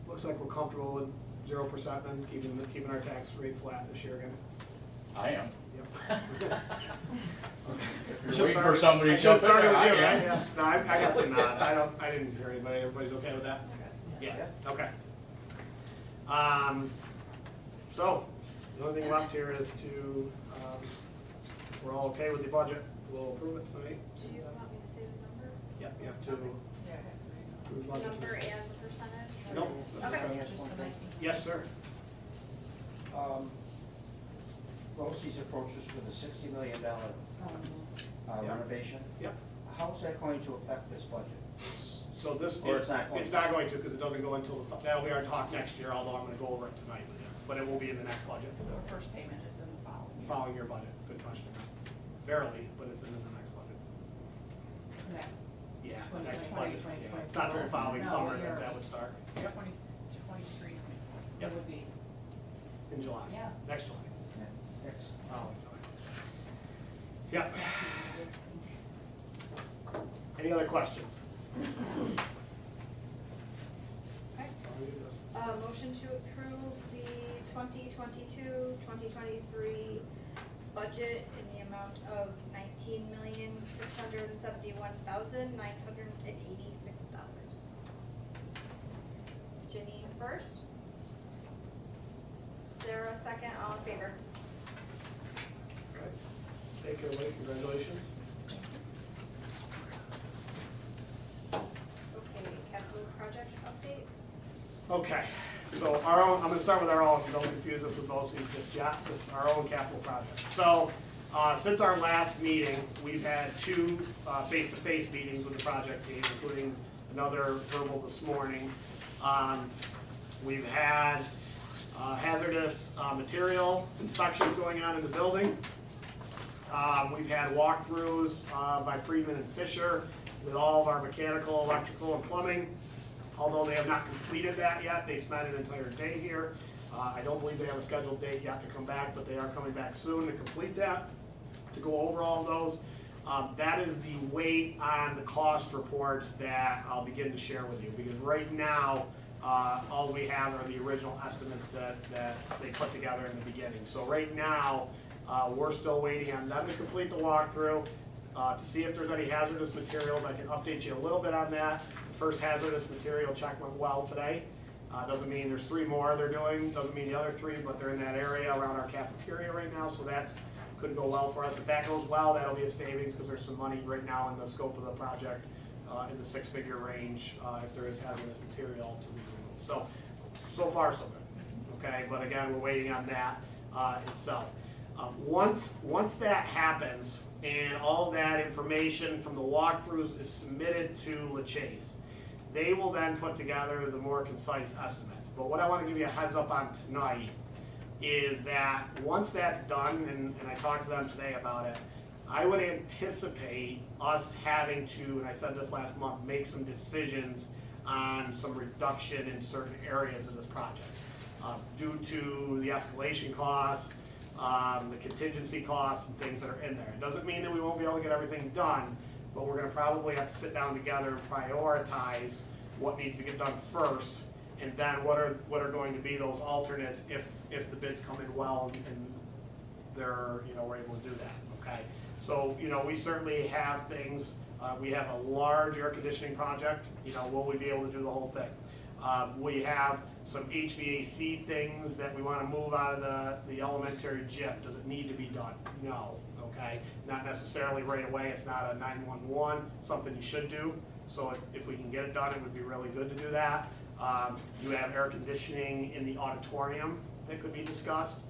Looks like we're comfortable with 0% then, keeping our tax rate flat this year again.
I am.
Yep.
If you're waiting for somebody to
Just
jump in,
started
I
with you, right?
am.
Yeah. No, I got some nods. I didn't hear anybody. Everybody's okay with that? Yeah, okay. So, the only thing left here is to, if we're all okay with the budget, we'll approve it tonight.
Do you want me to say the number?
Yep, you have to
Yeah, it has to be.
approve the budget.
Number and the percentage?
Nope.
Okay.
Just the 19.
Yes, sir.
Rosie's approached us with a $60 million
Yeah.
renovation.
Yep.
How is that going to affect this budget?
So this,
Or it's not going
it's
to.
not going to, because it doesn't go until, that'll be our talk next year, although I'm gonna go over it tonight with you. But it will be in the next budget,
The first payment is in the following year.
following your budget. Good question. Barely, but it's in the next budget.
Yes.
Yeah,
20,
next
20,
budget.
20,
Yeah, it's not till the following
No,
summer
you're
that that
right.
would start.
20,
Yep,
23, 24.
Yep.
It would be.
in July.
Yeah.
Next July.
Yeah, it's-
Following July. Yep. Any other questions?
Okay. Motion to approve the 2022-2023 budget in the amount of $19,671,986. Janine first. Sarah second, all in favor.
Okay. Take care, Lee. Congratulations.
Okay, capital project update.
Okay, so our own, I'm gonna start with our own, don't confuse us with most of these, just our own capital project. So, since our last meeting, we've had two face-to-face meetings with the project team, including another verbal this morning. We've had hazardous material inspections going on in the building. We've had walkthroughs by Friedman and Fisher with all of our mechanical, electrical, and plumbing. Although they have not completed that yet, they spent an entire day here. I don't believe they have a scheduled date yet to come back, but they are coming back soon to complete that, to go over all of those. That is the weight on the cost reports that I'll begin to share with you, because right now, all we have are the original estimates that they put together in the beginning. So right now, we're still waiting on them to complete the walkthrough, to see if there's any hazardous materials. I can update you a little bit on that. The first hazardous material check went well today. Doesn't mean there's 3 more they're doing, doesn't mean the other 3, but they're in that area around our cafeteria right now, so that could go well for us. If that goes well, that'll be a savings, because there's some money right now in the scope of the project in the 6-figure range, if there is hazardous material to be removed. So far so good, okay? But again, we're waiting on that itself. Once that happens, and all that information from the walkthroughs is submitted to LaChase, they will then put together the more concise estimates. But what I want to give you a heads up on tonight is that once that's done, and I talked to them today about it, I would anticipate us having to, and I said this last month, make some decisions on some reduction in certain areas of this project. Due to the escalation costs, the contingency costs and things that are in there. It doesn't mean that we won't be able to get everything done, but we're gonna probably have to sit down together and prioritize what needs to get done first, and then what are going to be those alternates if the bids come in well and they're, we're able to do that, okay? So, we certainly have things, we have a large air conditioning project, will we be able to do the whole thing? We have some HVAC things that we want to move out of the elementary gym. Does it need to be done? No, okay? Not necessarily right away. It's not a 911, something you should do. So if we can get it done, it would be really good to do that. You have air conditioning in the auditorium that could be discussed.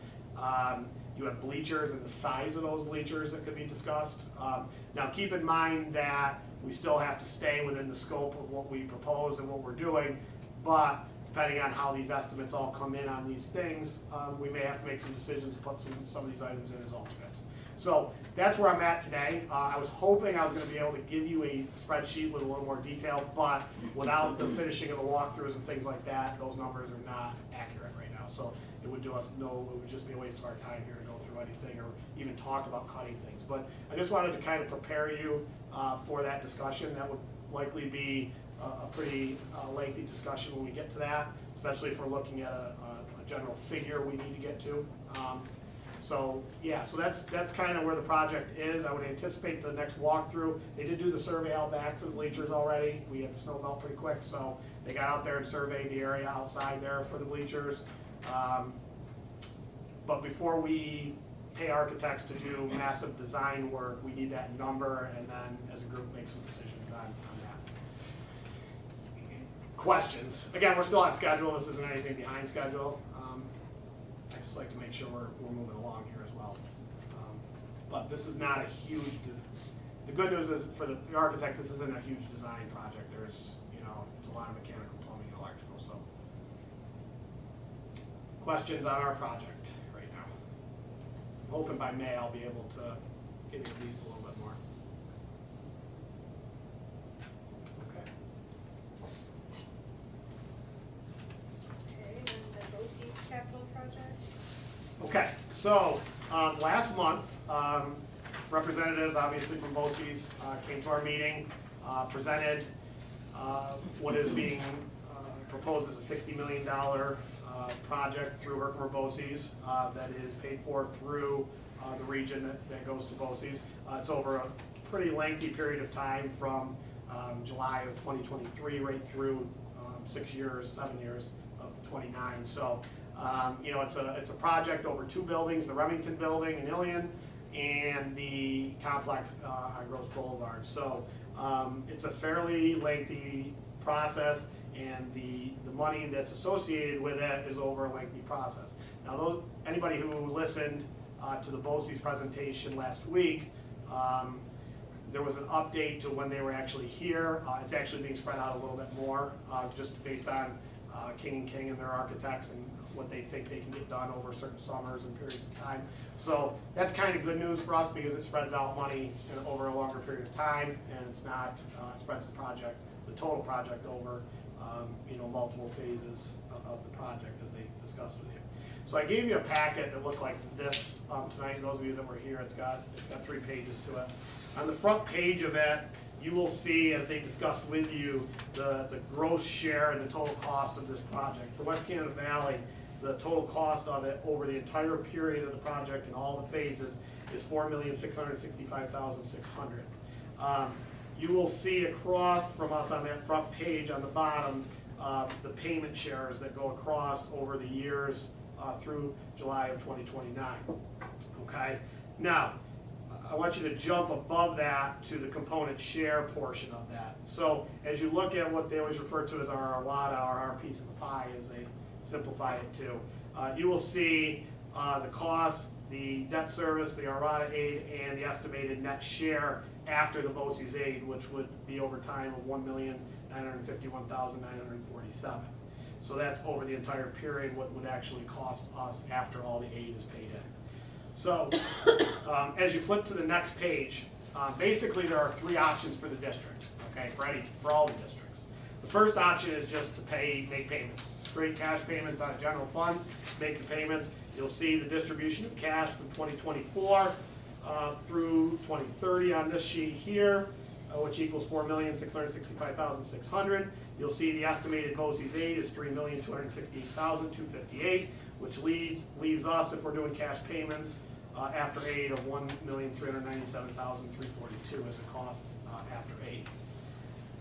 You have bleachers and the size of those bleachers that could be discussed. Now keep in mind that we still have to stay within the scope of what we proposed and what we're doing, but depending on how these estimates all come in on these things, we may have to make some decisions to put some of these items in as alternates. So that's where I'm at today. I was hoping I was going to be able to give you a spreadsheet with a little more detail, but without the finishing of the walkthroughs and things like that, those numbers are not accurate right now. So it would just be a waste of our time here to go through anything or even talk about cutting things. But I just wanted to kind of prepare you for that discussion. That would likely be a pretty lengthy discussion when we get to that, especially if we're looking at a general figure we need to get to. So that's kind of where the project is. I would anticipate the next walkthrough. They did do the survey out back for the bleachers already. We had the snow melt pretty quick, so they got out there and surveyed the area outside there for the bleachers. But before we pay architects to do massive design work, we need that number, and then as a group make some decisions on that. Questions? Again, we're still on schedule. This isn't anything behind schedule. I just like to make sure we're moving along here as well. But this is not a huge, the good news is for the architects, this isn't a huge design project. There's, it's a lot of mechanical, plumbing, and electrical. So questions on our project right now? I'm hoping by May I'll be able to give you at least a little bit more. Okay.
Okay, and then the BOCES capital project.
Okay, so last month, representatives obviously from BOCES came to our meeting, presented what is being proposed as a $60 million project through Herkimer BOCES that is paid for through the region that goes to BOCES. It's over a pretty lengthy period of time from July of 2023 right through 7 years of 29. So it's a project over 2 buildings, the Remington building in Ilion and the complex on Gross Boulevard. So it's a fairly lengthy process, and the money that's associated with it is over a lengthy process. Now, anybody who listened to the BOCES presentation last week, there was an update to when they were actually here. It's actually being spread out a little bit more, just based on King & King and their architects and what they think they can get done over certain summers and periods of time. So that's kind of good news for us because it spreads out money over a longer period of time, and it's not, it spreads the total project over multiple phases of the project as they discussed with you. So I gave you a packet that looked like this tonight. Those of you that were here, it's got 3 pages to it. On the front page of it, you will see, as they discussed with you, the gross share and the total cost of this project. For West Canada Valley, the total cost of it over the entire period of the project and all the phases is $4,665,600. You will see across from us on that front page on the bottom the payment shares that go across over the years through July of 2029. Okay? Now, I want you to jump above that to the component share portion of that. So as you look at what they always refer to as our ARWADA, or our piece of the pie, as they simplify it to, you will see the cost, the debt service, the ARWADA aid, and the estimated net share after the BOCES aid, which would be over time of $1,951,947. So that's over the entire period what would actually cost us after all the aid is paid in. So as you flip to the next page, basically there are 3 options for the district, okay, for all the districts. The first option is just to make payments, straight cash payments on a general fund, make the payments. You'll see the distribution of cash from 2024 through 2030 on this sheet here, which equals $4,665,600. You'll see the estimated BOCES aid is $3,268,258, which leaves us, if we're doing cash payments after aid, of $1,397,342 as a cost after aid.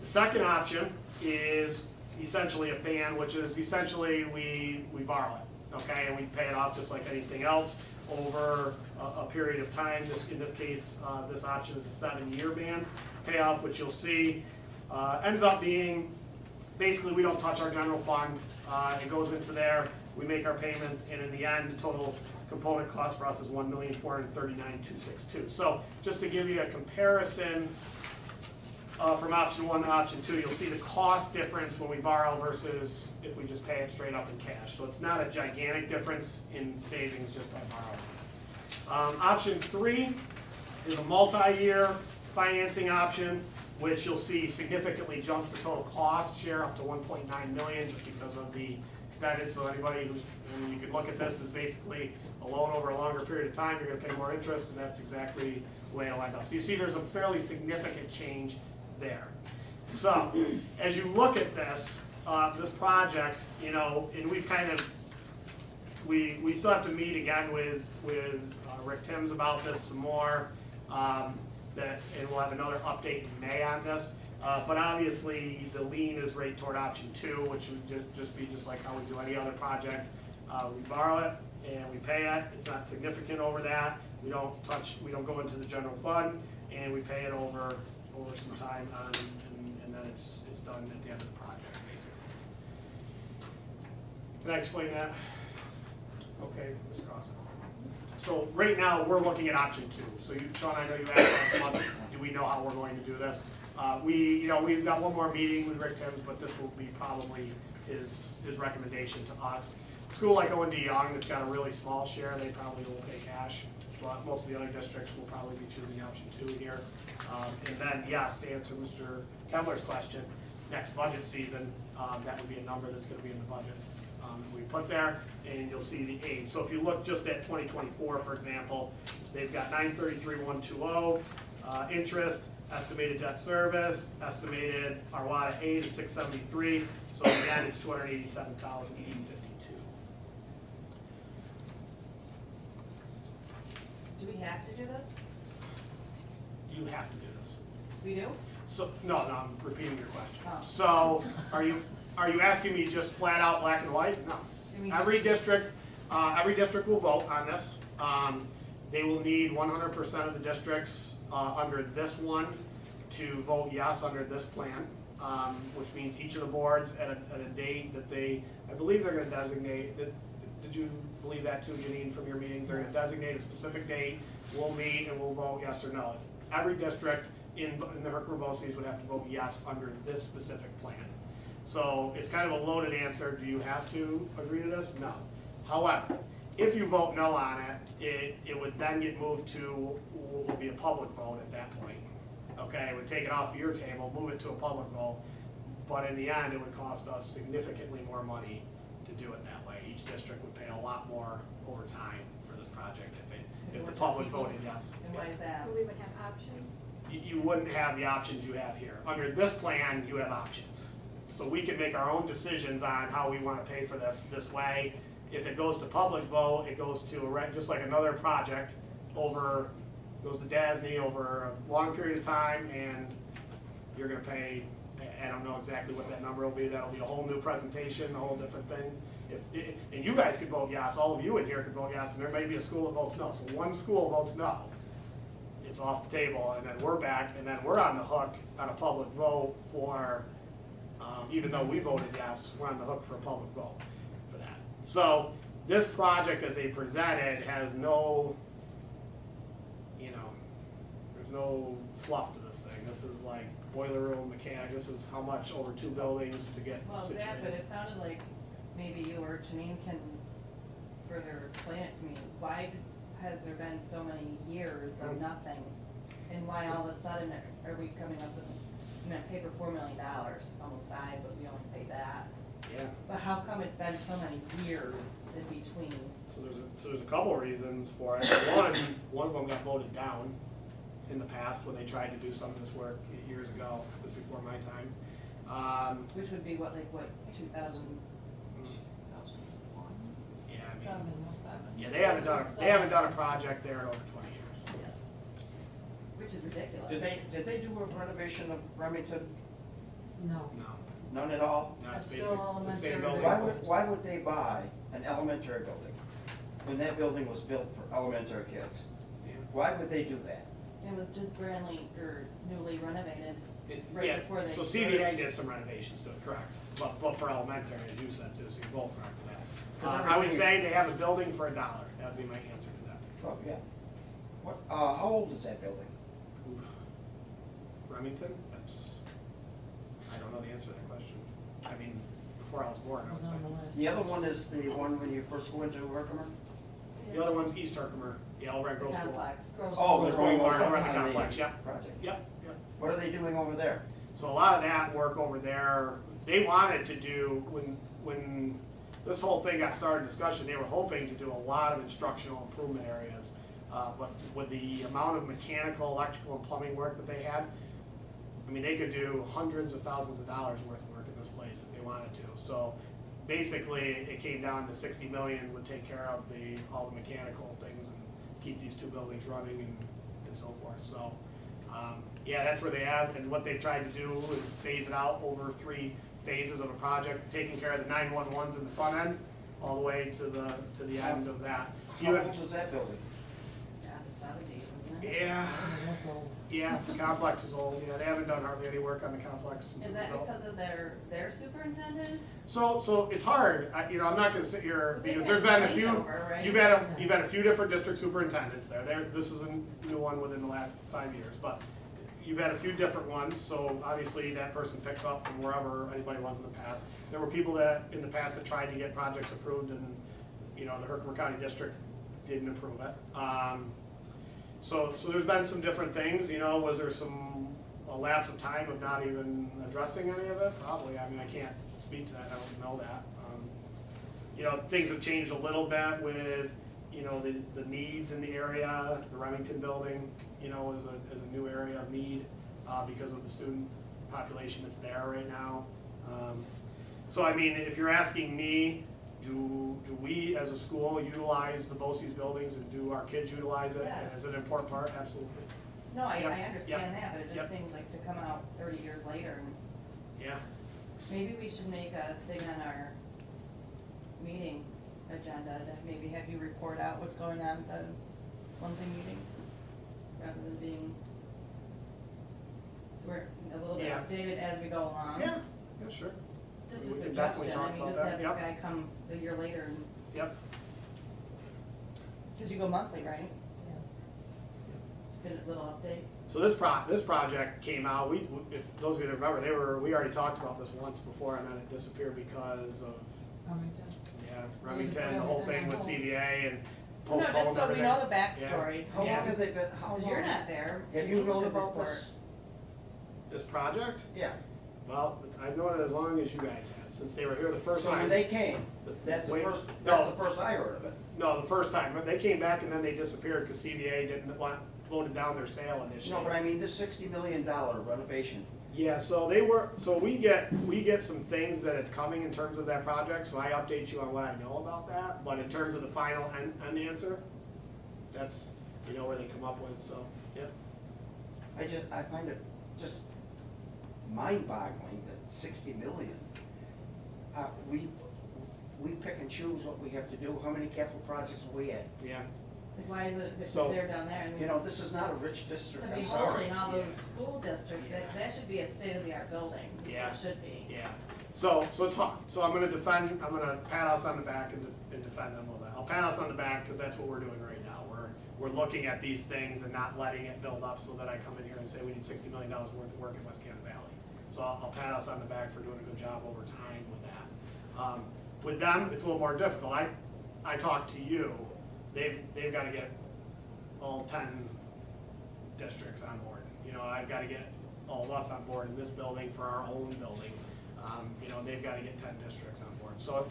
The second option is essentially a ban, which is essentially we borrow it, okay, and we pay it off just like anything else over a period of time. In this case, this option is a 7-year ban payoff, which you'll see ends up being, basically we don't touch our general fund. It goes into there, we make our payments, and in the end, the total component cost for us is $1,439,262. So just to give you a comparison from option 1 to option 2, you'll see the cost difference when we borrow versus if we just pay it straight up in cash. So it's not a gigantic difference in savings just by borrowing. Option 3 is a multi-year financing option, which you'll see significantly jumps the total cost share up to $1.9 million just because of the extended. So anybody who's, and you could look at this as basically a loan over a longer period of time, you're going to pay more interest, and that's exactly the way it'll end up. So you see there's a fairly significant change there. So as you look at this, this project, you know, and we've kind of, we still have to meet again with Rick Timms about this some more, and we'll have another update in May on this. But obviously, the lean is right toward option 2, which would just be just like how we do any other project. We borrow it and we pay it. It's not significant over that. We don't go into the general fund, and we pay it over some time on, and then it's done at the end of the project, basically. Can I explain that? Okay, Ms. Cross. So right now, we're looking at option 2. So Sean, I know you asked last month, do we know how we're going to do this? We've got one more meeting with Rick Timms, but this will be probably his recommendation to us. School like O&D Young, that's got a really small share, they probably will pay cash, but most of the other districts will probably be choosing option 2 here. And then, yes, to answer Mr. Kemmler's question, next budget season, that would be a number that's going to be in the budget. We put there, and you'll see the aid. So if you look just at 2024, for example, they've got 933,120 interest, estimated debt service, estimated Arwada aid is 673. So again, it's 287,852.
Do we have to do this?
You have to do this.
We do?
So no, I'm repeating your question.
Oh.
So are you asking me just flat out black and white? No. Every district will vote on this. They will need 100% of the districts under this one to vote yes under this plan, which means each of the boards at a date that I believe they're going to designate. Did you believe that too, Janine, from your meetings? They're going to designate a specific date. We'll meet and we'll vote yes or no. Every district in the Herkimer-Bosse's would have to vote yes under this specific plan. So it's kind of a loaded answer. Do you have to agree to this? No. However, if you vote no on it, it would then get moved to what will be a public vote at that point. Okay, it would take it off your table, move it to a public vote, but in the end, it would cost us significantly more money to do it that way. Each district would pay a lot more over time for this project if the public voted yes.
And why is that?
So we would have options?
You wouldn't have the options you have here. Under this plan, you have options. So we can make our own decisions on how we want to pay for this way. If it goes to public vote, it goes to just like another project goes to DASNY over a long period of time, and you're going to pay, I don't know exactly what that number will be. That'll be a whole new presentation, a whole different thing. And you guys could vote yes, all of you in here could vote yes, and there may be a school that votes no. So one school votes no, it's off the table, and then we're back, and then we're on the hook on a public vote for, even though we voted yes, we're on the hook for a public vote for that. So this project as they presented has no, there's no fluff to this thing. This is like boiler room mechanic. This is how much over 2 buildings to get
Well,
situated.
that, but it sounded like maybe you or Janine can further explain it to me. Why has there been so many years of nothing? And why all of a sudden are we coming up with, I paid for $4 million, almost 5, but we only paid that.
Yeah.
But how come it's been so many years in between?
So there's a couple of reasons for it. One of them got voted down in the past when they tried to do some of this work years ago, before my time.
Which would be what, 2000?
Yeah, I mean,
707.
yeah, they haven't done a project there in over 20 years.
Yes.
Which is ridiculous.
Did they do a renovation of Remington?
No.
No,
None at all?
no, it's
That's still
basic, it's the same
elementary.
building.
Why would they buy an elementary building when that building was built for elementary kids?
Yeah.
Why would they do that?
It was just newly renovated.
It-
Right
yeah,
before they
so CVA did some renovations to it, correct, but for elementary, as you said too, so you're both correct with that.
'Cause
I would
everything-
say they have a building for $1, That'd be my answer to that.
Oh, yeah. What, how old is that building?
Oof. Remington, I don't know the answer to that question. I mean, before I was born, I
Was
would
on the
say.
list.
The other one is the one when you first go into Herkimer?
The other one's East Herkimer, the All Red
The
Girls School.
complex.
Oh,
There's
they're
going
going
over on the
on
complex, yep.
Project.
Yep.
What are they doing over there?
So a lot of that work over there, they wanted to do, when this whole thing got started discussion, they were hoping to do a lot of instructional improvement areas. But with the amount of mechanical, electrical, and plumbing work that they had, I mean, they could do hundreds of thousands of dollars worth of work in this place if they wanted to. So basically, it came down to 60 million would take care of all the mechanical things and keep these two buildings running and so forth. So, yeah, that's where they have, and what they've tried to do is phase it out over 3 phases of a project, taking care of the 911s in the front end, all the way to the end of that.
How old is that building?
Yeah, the 70s, isn't it?
Yeah,
That's old.
yeah, the complex is old, yeah, they haven't done hardly any work on the complex since it
Is
was
that
built.
because of their superintendent?
So it's hard, I'm not gonna sit here,
They
because
can't
there's been a
change
few,
over, right?
you've had a few different district superintendents there, this is a new one within the last 5 years, but you've had a few different ones, so obviously that person picked up from wherever anybody was in the past. There were people that, in the past, that tried to get projects approved, and, the Herkimer County districts didn't approve it. So there's been some different things, was there a lapse of time of not even addressing any of it? Probably, I mean, I can't speak to that, I don't know that. Things have changed a little bit with, the needs in the area. The Remington building, is a new area of need, because of the student population that's there right now. So I mean, if you're asking me, do we as a school utilize the BOCES buildings, and do our kids utilize it
Yes.
as an important part? Absolutely.
No, I
Yep,
understand
yep,
that, but it just
yep.
seems like to come out 30 years later, and
Yeah.
maybe we should make a thing on our meeting agenda to maybe have you report out what's going on at the monthly meetings, rather than being, so we're a little bit
Yeah.
updated as we go along.
Yeah, sure.
Just
We
a
can definitely
suggestion,
talk
I mean,
about
just
that,
have this
yep.
guy come a year later, and,
Yep.
cause you go monthly, right?
Yes.
Just get a little update.
So this project came out, if those of you that remember, we already talked about this once before, and then it disappeared because of,
Remington.
yeah, Remington, the whole thing with CVA and
No,
postponed
just so we
everything.
know the backstory.
How long
Yeah.
have they been, how long?
Cause you're not there.
Have you
should
known about
report.
this?
This project?
Yeah.
Well, I've known it as long as you guys have, since they were here the first
So when
time.
they came, that's the
Wait,
first,
no.
that's the first I heard of it.
No, the first time, they came back and then they disappeared because CVA didn't voted down their sale initially.
No, but I mean, this $60 million renovation,
Yeah, so we get some things that it's coming in terms of that project, so I update you on what I know about that, but in terms of the final end answer, that's, where they come up with, so, yeah.
I find it just mind-boggling that 60 million. We pick and choose what we have to do, how many capital projects are we at?
Yeah,
Like, why is it
So-
there down there? And
This is not a rich district,
to
I'm
be
sorry.
holding all those
Yeah.
school districts, that should be a state-of-the-art building.
Yeah.
It should be.
yeah. So it's fine, so I'm gonna pat us on the back and defend them a little bit. I'll pat us on the back, because that's what we're doing right now. We're looking at these things and not letting it build up so that I come in here and say we need $60 million worth of work in West Canada Valley. So I'll pat us on the back for doing a good job over time with that. With them, it's a little more difficult. I talked to you, they've gotta get all 10 districts on board. I've gotta get all of us on board in this building for our own building. They've gotta get 10 districts on board. So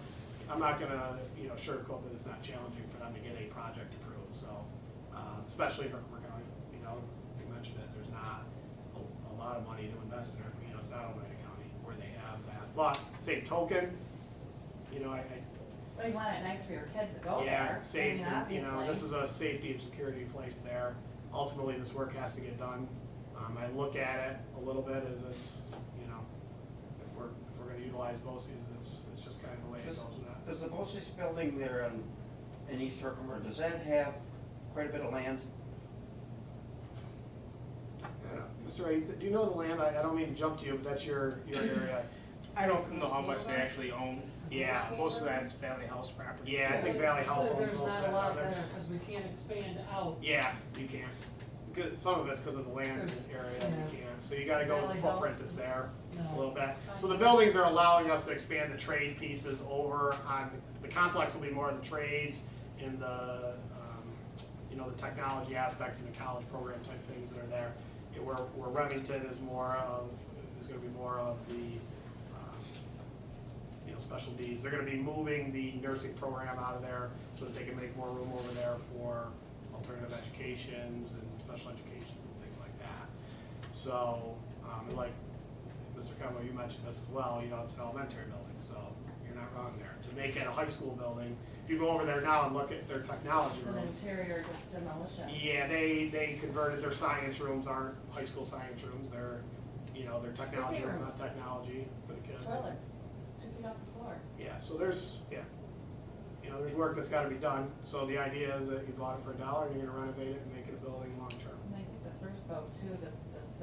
I'm not gonna, sugarcoat that it's not challenging for them to get a project approved, so, especially in Herkimer County, you mentioned it, there's not a lot of money to invest in it, it's not Oneida County where they have that. But, same token,
Well, you want it nice for your kids to go there.
yeah, safe,
I mean,
and,
obviously.
this is a safety and security place there. Ultimately, this work has to get done. I look at it a little bit as it's, if we're gonna utilize BOCES, it's just kind of the way it
Does-
goes with that.
Does the BOCES building there in East Herkimer, does that have quite a bit of land?
Yeah. Mr. Ray, do you know the land? I don't mean to jump to you, but that's your area.
I don't know how much they actually own.
Yeah,
Most of that's Valley House property.
yeah, I think Valley Health owns
There's
most of
not a
that
lot
down there.
there, cause we can't expand out.
Yeah, you can't. Some of it's because of the land
There's-
area,
yeah.
you can't. So you gotta go with
Valley
the
Health?
footprint that's there a
No.
little bit. So the buildings are allowing us to expand the trade pieces over on, the complex will be more of the trades and the, you know, the technology aspects and the college program type things that are there. Where Remington is more of, is gonna be more of the, you know, special needs. They're gonna be moving the nursing program out of there so that they can make more room over there for alternative educations and special educations and things like that. So, and like Mr. Cumbo, you mentioned this as well, you know, it's an elementary building, so you're not wrong there. To make it a high school building, if you go over there now and look at their technology
An
room,
interior just demolition.
yeah, they converted, their science rooms aren't high school science rooms, they're, you know, their technology rooms, not technology for the kids.
Toilets, 2 feet off the floor.
Yeah, so there's, yeah, you know, there's work that's gotta be done, so the idea is that you bought it for $1 and you're gonna renovate it and make it a building long-term.
And I think the first vote too, the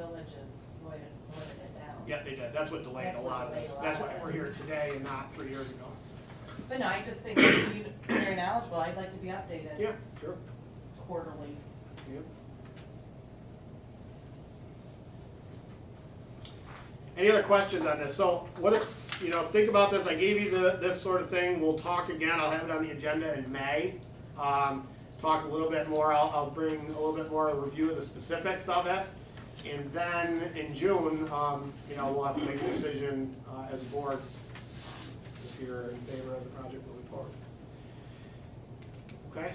villages voided it down.
Yeah, they did, that's what delayed
That's
a
what
lot of this,
delayed a lot
that's
of
why
it.
we're here today and not 3 years ago.
But no, I just think if you're very knowledgeable, I'd like to be updated
Yeah, sure,
quarterly.
yeah. Any other questions on this? So what, you know, think about this, I gave you this sort of thing, we'll talk again, I'll have it on the agenda in May. Talk a little bit more, I'll bring a little bit more of a review of the specifics of it. And then in June, you know, we'll have to make a decision as a board if you're in favor of the project moving forward. Okay?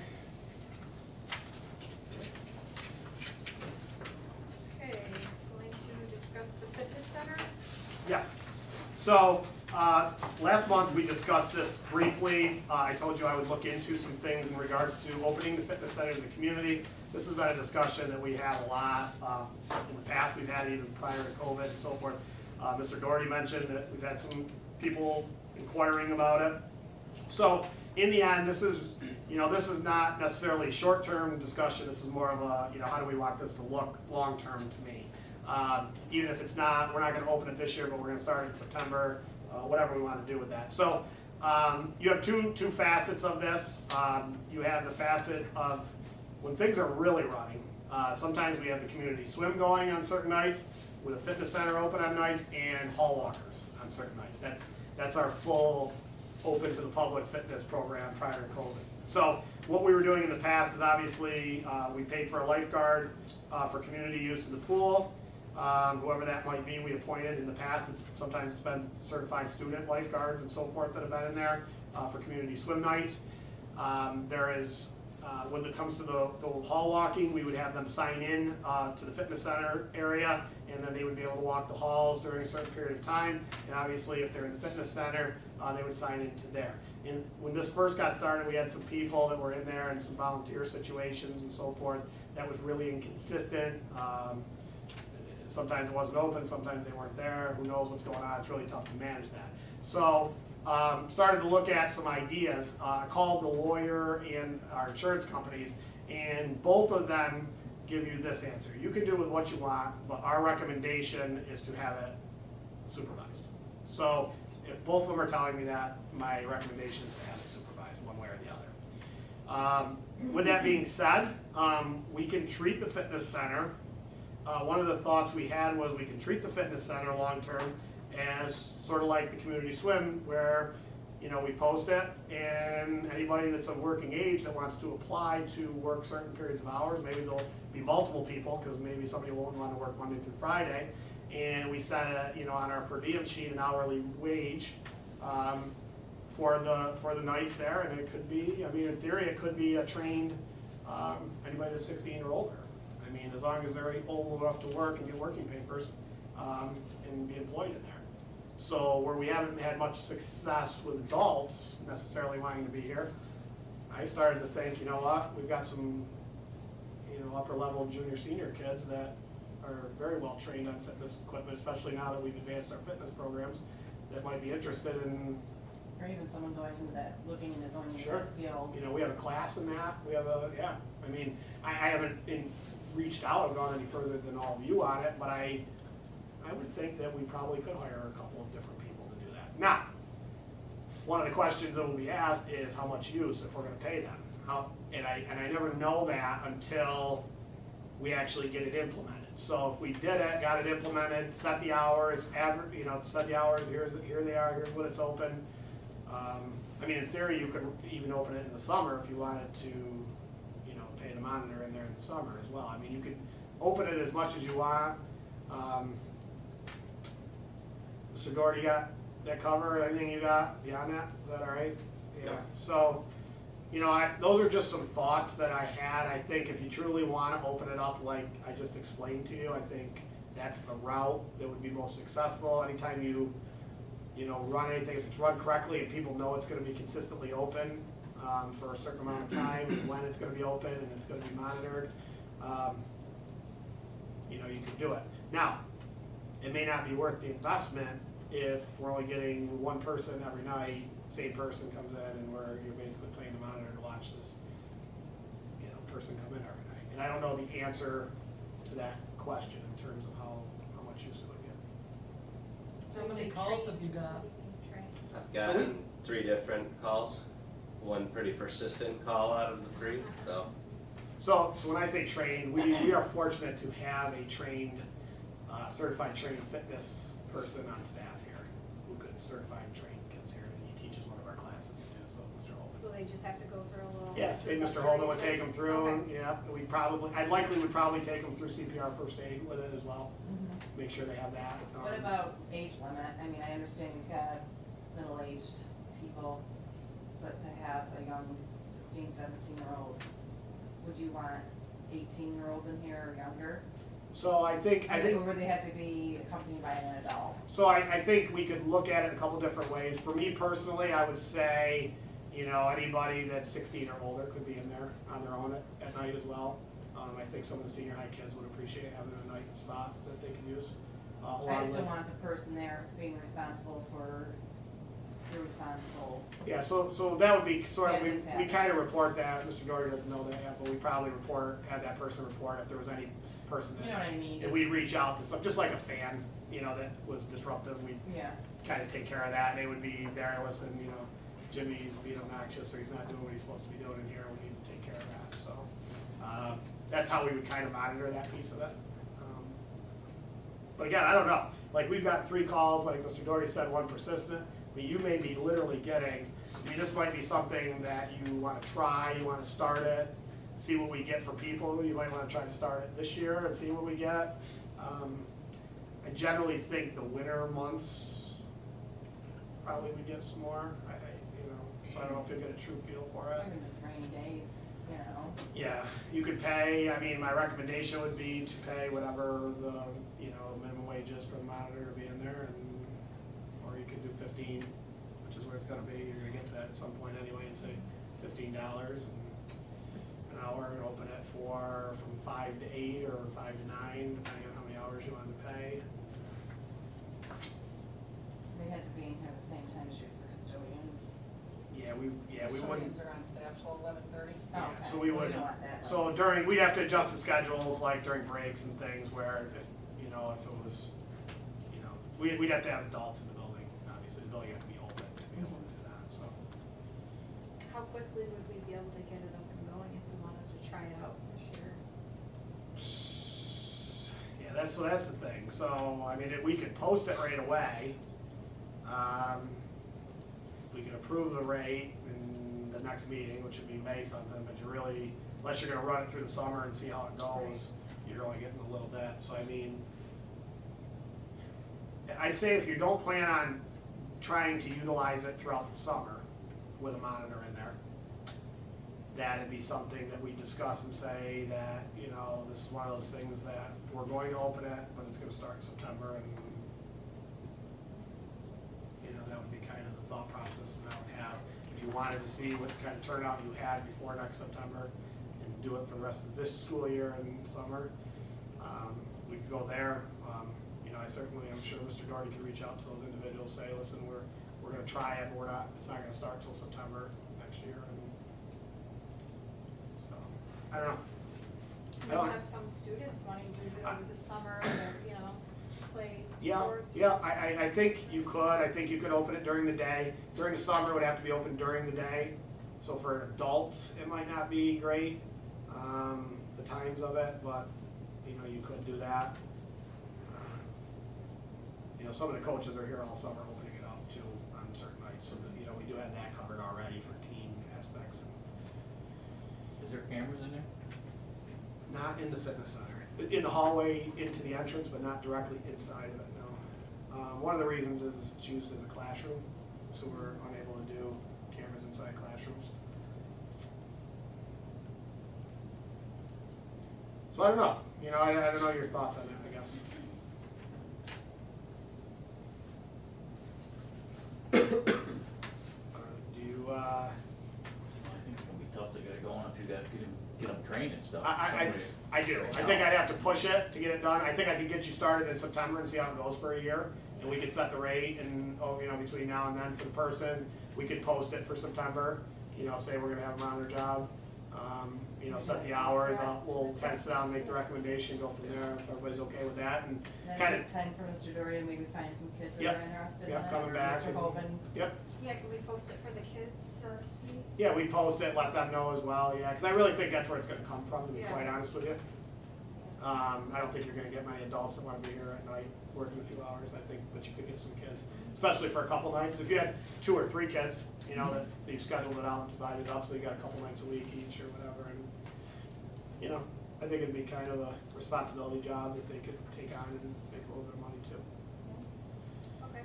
Okay, going to discuss the fitness center.
Yes. So, last month we discussed this briefly. I told you I would look into some things in regards to opening the fitness center in the community. This has been a discussion that we had a lot. In the past, we've had even prior to COVID and so forth. Mr. Doherty mentioned that we've had some people inquiring about it. So, in the end, this is, you know, this is not necessarily a short-term discussion. This is more of a, you know, how do we want this to look long-term to me? Even if it's not, we're not gonna open it this year, but we're gonna start in September, whatever we wanna do with that. So, you have two facets of this. You have the facet of when things are really running. Sometimes we have the community swim going on certain nights, with a fitness center open on nights, and hall walkers on certain nights. That's our full open to the public fitness program prior to COVID. So what we were doing in the past is obviously, we paid for a lifeguard for community use in the pool. Whoever that might be, we appointed in the past. Sometimes it's been certified student lifeguards and so forth that have been in there for community swim nights. There is, when it comes to the hall walking, we would have them sign in to the fitness center area, and then they would be able to walk the halls during a certain period of time. And obviously, if they're in the fitness center, they would sign into there. And when this first got started, we had some people that were in there and some volunteer situations and so forth. That was really inconsistent. Sometimes it wasn't open, sometimes they weren't there. Who knows what's going on? It's really tough to manage that. So, started to look at some ideas. Called the lawyer and our insurance companies, and both of them give you this answer. You can do with what you want, but our recommendation is to have it supervised. So, if both of them are telling me that, my recommendation is to have it supervised one way or the other. With that being said, we can treat the fitness center. One of the thoughts we had was we can treat the fitness center long-term as sort of like the community swim, where, you know, we post it, and anybody that's of working age that wants to apply to work certain periods of hours, maybe there'll be multiple people, because maybe somebody won't want to work Monday through Friday, and we set a, you know, on our per diem sheet, an hourly wage for the nights there, and it could be, I mean, in theory, it could be a trained, anybody that's 16 or older. I mean, as long as they're old enough to work and get working papers, and be employed in there. So where we haven't had much success with adults necessarily wanting to be here, I started to think, you know what, we've got some, you know, upper level junior, senior kids that are very well trained on fitness equipment, especially now that we've advanced our fitness programs, that might be interested in.
Or even someone going into that, looking into going into
Sure.
that field.
You know, we have a class in that, we have a, yeah, I mean, I haven't reached out, I've gone any further than all of you on it, but I would think that we probably could hire a couple of different people to do that. Now, one of the questions that will be asked is how much use if we're gonna pay them. And I never know that until we actually get it implemented. So if we did it, got it implemented, set the hours, set the hours, here they are, here's when it's open. I mean, in theory, you could even open it in the summer if you wanted to, pay the monitor in there in the summer as well. I mean, you could open it as much as you want. Mr. Gordy, you got that cover, anything you got beyond that? Is that all right? Yeah. So, those are just some thoughts that I had. I think if you truly want to open it up like I just explained to you, I think that's the route that would be most successful. Anytime you run anything, if it's run correctly and people know it's going to be consistently open for a certain amount of time, and when it's going to be open and it's going to be monitored, you can do it. Now, it may not be worth the investment if we're only getting one person every night, same person comes in, and you're basically paying the monitor to watch this, person come in every night. And I don't know the answer to that question in terms of how much use it would get.
How many calls have you got?
I've gotten 3 different calls, one pretty persistent call out of the 3, so.
So when I say trained, we are fortunate to have a trained, certified trained fitness person on staff here who could certify and train kids here, and he teaches one of our classes too, so Mr. Holman.
So they just have to go through a little.
Yeah, and Mr. Holman would take them through,
Okay.
yeah, I'd likely would probably take them through CPR first aid with it as well, make sure they have that.
What about age limit? I mean, I understand you've got middle-aged people, but to have a young 16, 17-year-old, would you want 18-year-olds in here or younger?
So I think.
Or would they have to be accompanied by an adult?
So I think we could look at it a couple different ways. For me personally, I would say, anybody that's 16 or older could be in there on their own at night as well. I think some of the senior high kids would appreciate having a night spot that they can use.
I just don't want the person there being responsible for irresponsible.
Yeah, so that would be sort of,
Yeah,
we
exactly.
kind of report that. Mr. Doherty doesn't know that yet, but we probably have that person report if there was any person
You know what I mean?
and we reach out to some, just like a fan, that was disruptive, we
Yeah.
kind of take care of that. They would be there, listen, Jimmy's being obnoxious or he's not doing what he's supposed to be doing in here, we need to take care of that, so. That's how we would kind of monitor that piece of it. But again, I don't know, like we've got 3 calls, like Mr. Doherty said, 1 persistent. I mean, you may be literally getting, this might be something that you want to try, you want to start it, see what we get for people. You might want to try to start it this year and see what we get. I generally think the winter months probably would get some more. So I don't know if you'll get a true feel for it.
Even just rainy days,
Yeah, you could pay, my recommendation would be to pay whatever the, minimum wage is for the monitor to be in there, or you could do 15, which is where it's gonna be. You're gonna get to that at some point anyway, and say $15 an hour, and open it from 5 to 8 or 5 to 9, depending on how many hours you want to pay.
They had to be in here at the same time as you for custodians.
Yeah, we wouldn't.
Custodians are on staff till 11:30.
Yeah,
Oh, okay.
so we would,
don't want that.
so we'd have to adjust the schedules, like during breaks and things, where if it was, we'd have to have adults in the building, obviously, the building had to be open to be able to do that, so.
How quickly would we be able to get it up and going if we wanted to try it out this year?
Yeah, that's the thing, so, if we could post it right away, we could approve the rate in the next meeting, which would be May something, but you really, unless you're gonna run it through the summer and see how it goes, you're only getting a little bit, so I'd say if you don't plan on trying to utilize it throughout the summer with a monitor in there, that'd be something that we discuss and say that, this is one of those things that we're going to open it, but it's gonna start in September, and, that would be kind of the thought process that I would have. If you wanted to see what kind of turnout you had before next September, and do it for the rest of this school year and summer, we could go there. I'm sure Mr. Doherty could reach out to those individuals, say, listen, we're gonna try it, but it's not gonna start till September next year, and so, I don't know.
We have some students wanting to use it over the summer, or, play
Yeah,
sports?
yeah, I think you could, I think you could open it during the day. During the summer, it would have to be open during the day. So for adults, it might not be great, the times of it, but, you know, you could do that. You know, some of the coaches are here all summer opening it up too on certain nights, so that, you know, we do have that covered already for team aspects.
Is there cameras in there?
Not in the fitness center, in the hallway into the entrance, but not directly inside of it, no. One of the reasons is it's used as a classroom, so we're unable to do cameras inside classrooms. So I don't know, you know, I don't know your thoughts on that, I guess. Do you,
I think it's gonna be tough to get it going if you got to get them trained and stuff.
I do. I think I'd have to push it to get it done. I think I could get you started in September and see how it goes for a year. And we could set the rate and, you know, between now and then for the person, we could post it for September. You know, say we're gonna have them on their job, you know, set the hours. We'll kind of sit down and make the recommendation, go from there, if everybody's okay with that, and
Then
kind of,
take time for Mr. Doherty and maybe find some kids that
Yep.
are interested in it.
Yep, coming
or
back
Mr.
and-
Hoban.
yep.
Yeah, can we post it for the kids to see?
Yeah, we post it, let them know as well, yeah, because I really think that's where it's gonna come from, to be
Yeah.
quite honest with you. I don't think you're gonna get many adults that wanna be here at night, working a few hours, I think, but you could get some kids, especially for a couple nights. If you had 2 or 3 kids, you know, that you scheduled it out and divided it up, so you got a couple nights a week each or whatever, and, you know, I think it'd be kind of a responsibility job that they could take on and make a little bit of money too.
Okay.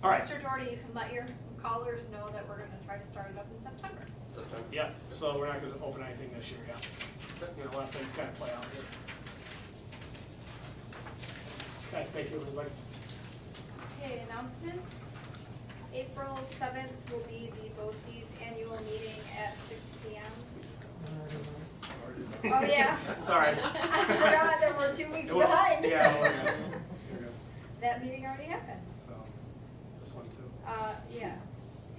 All right.
Mr. Doherty, you can let your callers know that we're gonna try to start it up in September.
September.
Yeah, so we're not gonna open anything this year yet, you know, let things kind of play out here. Okay, thank you, everybody.
Okay, announcements. April 7th will be the BOCES annual meeting at 6 PM. Oh, yeah.
Sorry.
I forgot that we're 2 weeks behind.
Yeah, we're good. We're good.
That meeting already happened.
So, this one too.
Yeah,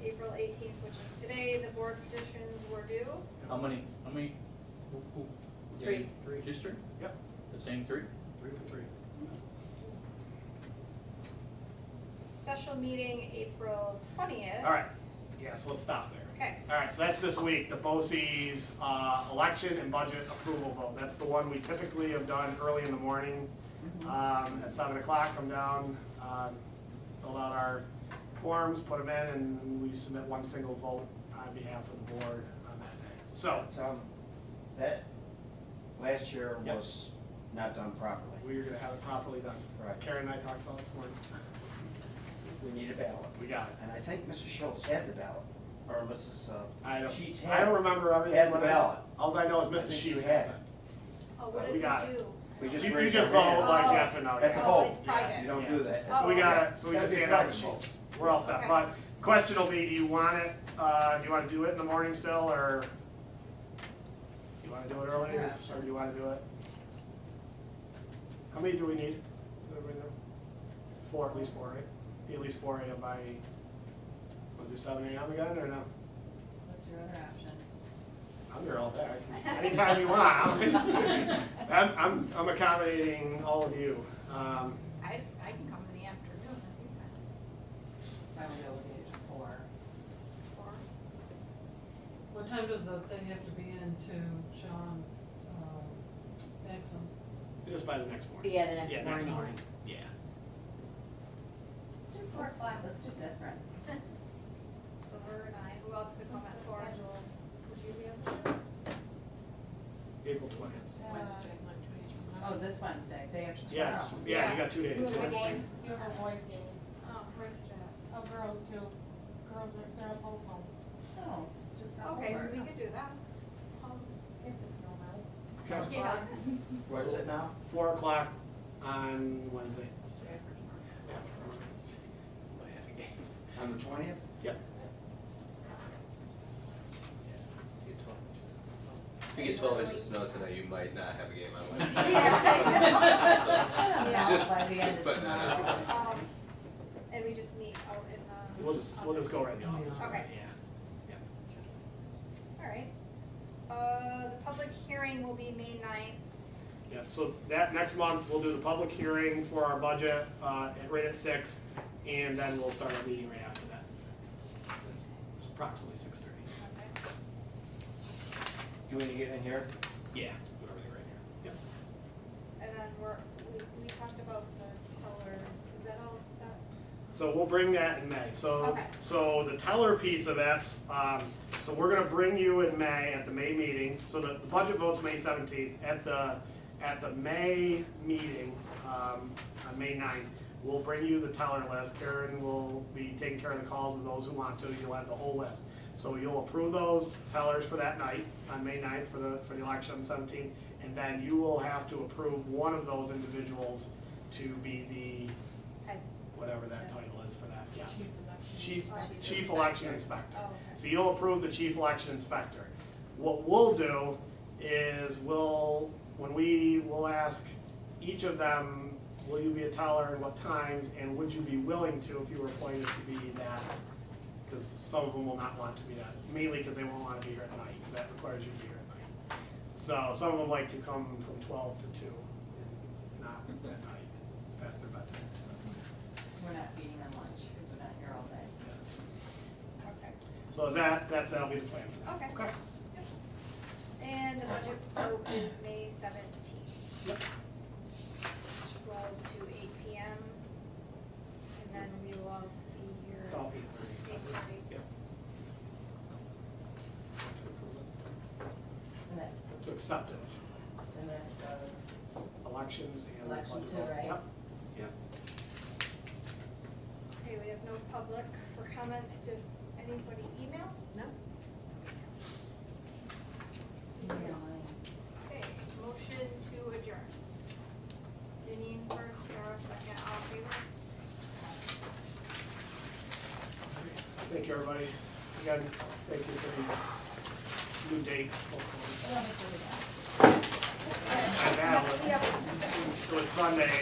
April 18th, which is today, the board petitions were due.
How many? Who?
3.
Just 3?
Yep,
The same 3?
3 for 3.
Special meeting, April 20th.
All right, yeah, so let's stop there.
Okay.
All right, so that's this week, the BOCES election and budget approval vote. That's the one we typically have done early in the morning. At 7 o'clock, come down, fill out our forms, put them in, and we submit one single vote on behalf of the board on that day. So,
That last year
Yep.
was not done properly.
we're gonna have it properly done.
Right.
Karen and I talked about it this morning.
We need a ballot.
We got it.
And I think Mrs. Schultz had the ballot, or Mrs. Sheets
I don't remember everything.
had the ballot.
All I know is
I
Mrs.
think
Sheets
you had
has
it.
it.
Oh, what
We
did
got
we
it.
do?
We just
You
raised
just
our
vote
hand.
like
Oh.
yes or no.
That's a
yeah.
Oh,
vote.
it's private.
You don't
Yeah.
do that.
So we
Oh,
got
okay.
it, so we just
Gotta be
hand out the
private
sheets. We're all set,
Okay.
but question will be, do you want it, do you wanna do it in the morning still, or you wanna do it early, or do you wanna do it? How many do we need? Does everybody know? 4, at least 4, right? At least 4 AM by, wanna do 7 AM again, or no?
What's your other option?
I'm here all day, anytime you want. I'm accommodating all of you.
I can come in the afternoon if you can.
I would go with you to 4.
4.
What time does the thing have to be in to Sean, Maxim?
Just by the next morning.
Yeah, the next
Yeah, next
morning.
morning, yeah.
Do 4 o'clock, let's do different.
So her and I, who else could come at 4? Would you be able to?
April 20th.
Wednesday, like 2 days from now.
Oh, this Wednesday, day after tomorrow.
Yeah, yeah, you got 2 days.
You have a
yeah.
game, you have a boys game.
Oh, where's Jeff?
Oh, girls too. Girls are, they're at both home.
Oh, just got
Okay, so
over.
we could do that.
There's the snow mounds.
Okay.
Yeah.
What is it now?
4 o'clock on Wednesday. Yeah.
On the 20th?
Yep.
If you get 12 inches of snow tonight, you might not have a game on Wednesday.
Yeah,
Just,
by the end
just
of
putting that out there.
Um, and we just meet out in the.
We'll just go right in the office.
Okay.
Yeah.
All right. The public hearing will be May 9th.
Yeah, so that next month, we'll do the public hearing for our budget, right at 6, and then we'll start our meeting right after that. It's approximately 6:30.
Do we need to get in here?
Yeah, do everything right here. Yep.
And then we talked about the teller, is that all set?
So we'll bring that in May.
Okay.
So the teller piece of it, so we're gonna bring you in May at the May meeting. So the budget vote's May 17th. At the May meeting, on May 9th, we'll bring you the teller list. Karen will be taking care of the calls of those who want to. You'll have the whole list. So you'll approve those tellers for that night on May 9th for the election on 17th. And then you will have to approve one of those individuals to be the,
Okay.
whatever that title is for that, yes.
Chief election.
Chief election inspector.
Oh, okay.
So you'll approve the chief election inspector. What we'll do is we'll ask each of them, will you be a teller and what times, and would you be willing to if you were appointed to be that? Because some of them will not want to be that, mainly because they won't want to be here at night, because that requires you to be here at night. So some of them like to come from 12 to 2, and not at night, it's past their bedtime.
We're not feeding them lunch because we're not here all day.
Okay.
So is that'll be the plan for that.
Okay.
Okay.
Yep. And the budget vote is May 17th.
Yep.
12 to 8 PM. And then we will all be here.
About 8:30.
8:30.
Yep.
And that's,
To accept it,
and that's the
elections and. the
election
budget
too,
vote.
right?
Yep. Yep.
Okay, we have no public for comments. Did anybody email? No. Okay, motion to adjourn. Janine first, Sarah second, all in favor?
Thank you, everybody. Again, thank you for the new date. hopefully.
Yes, we have
It was Sunday.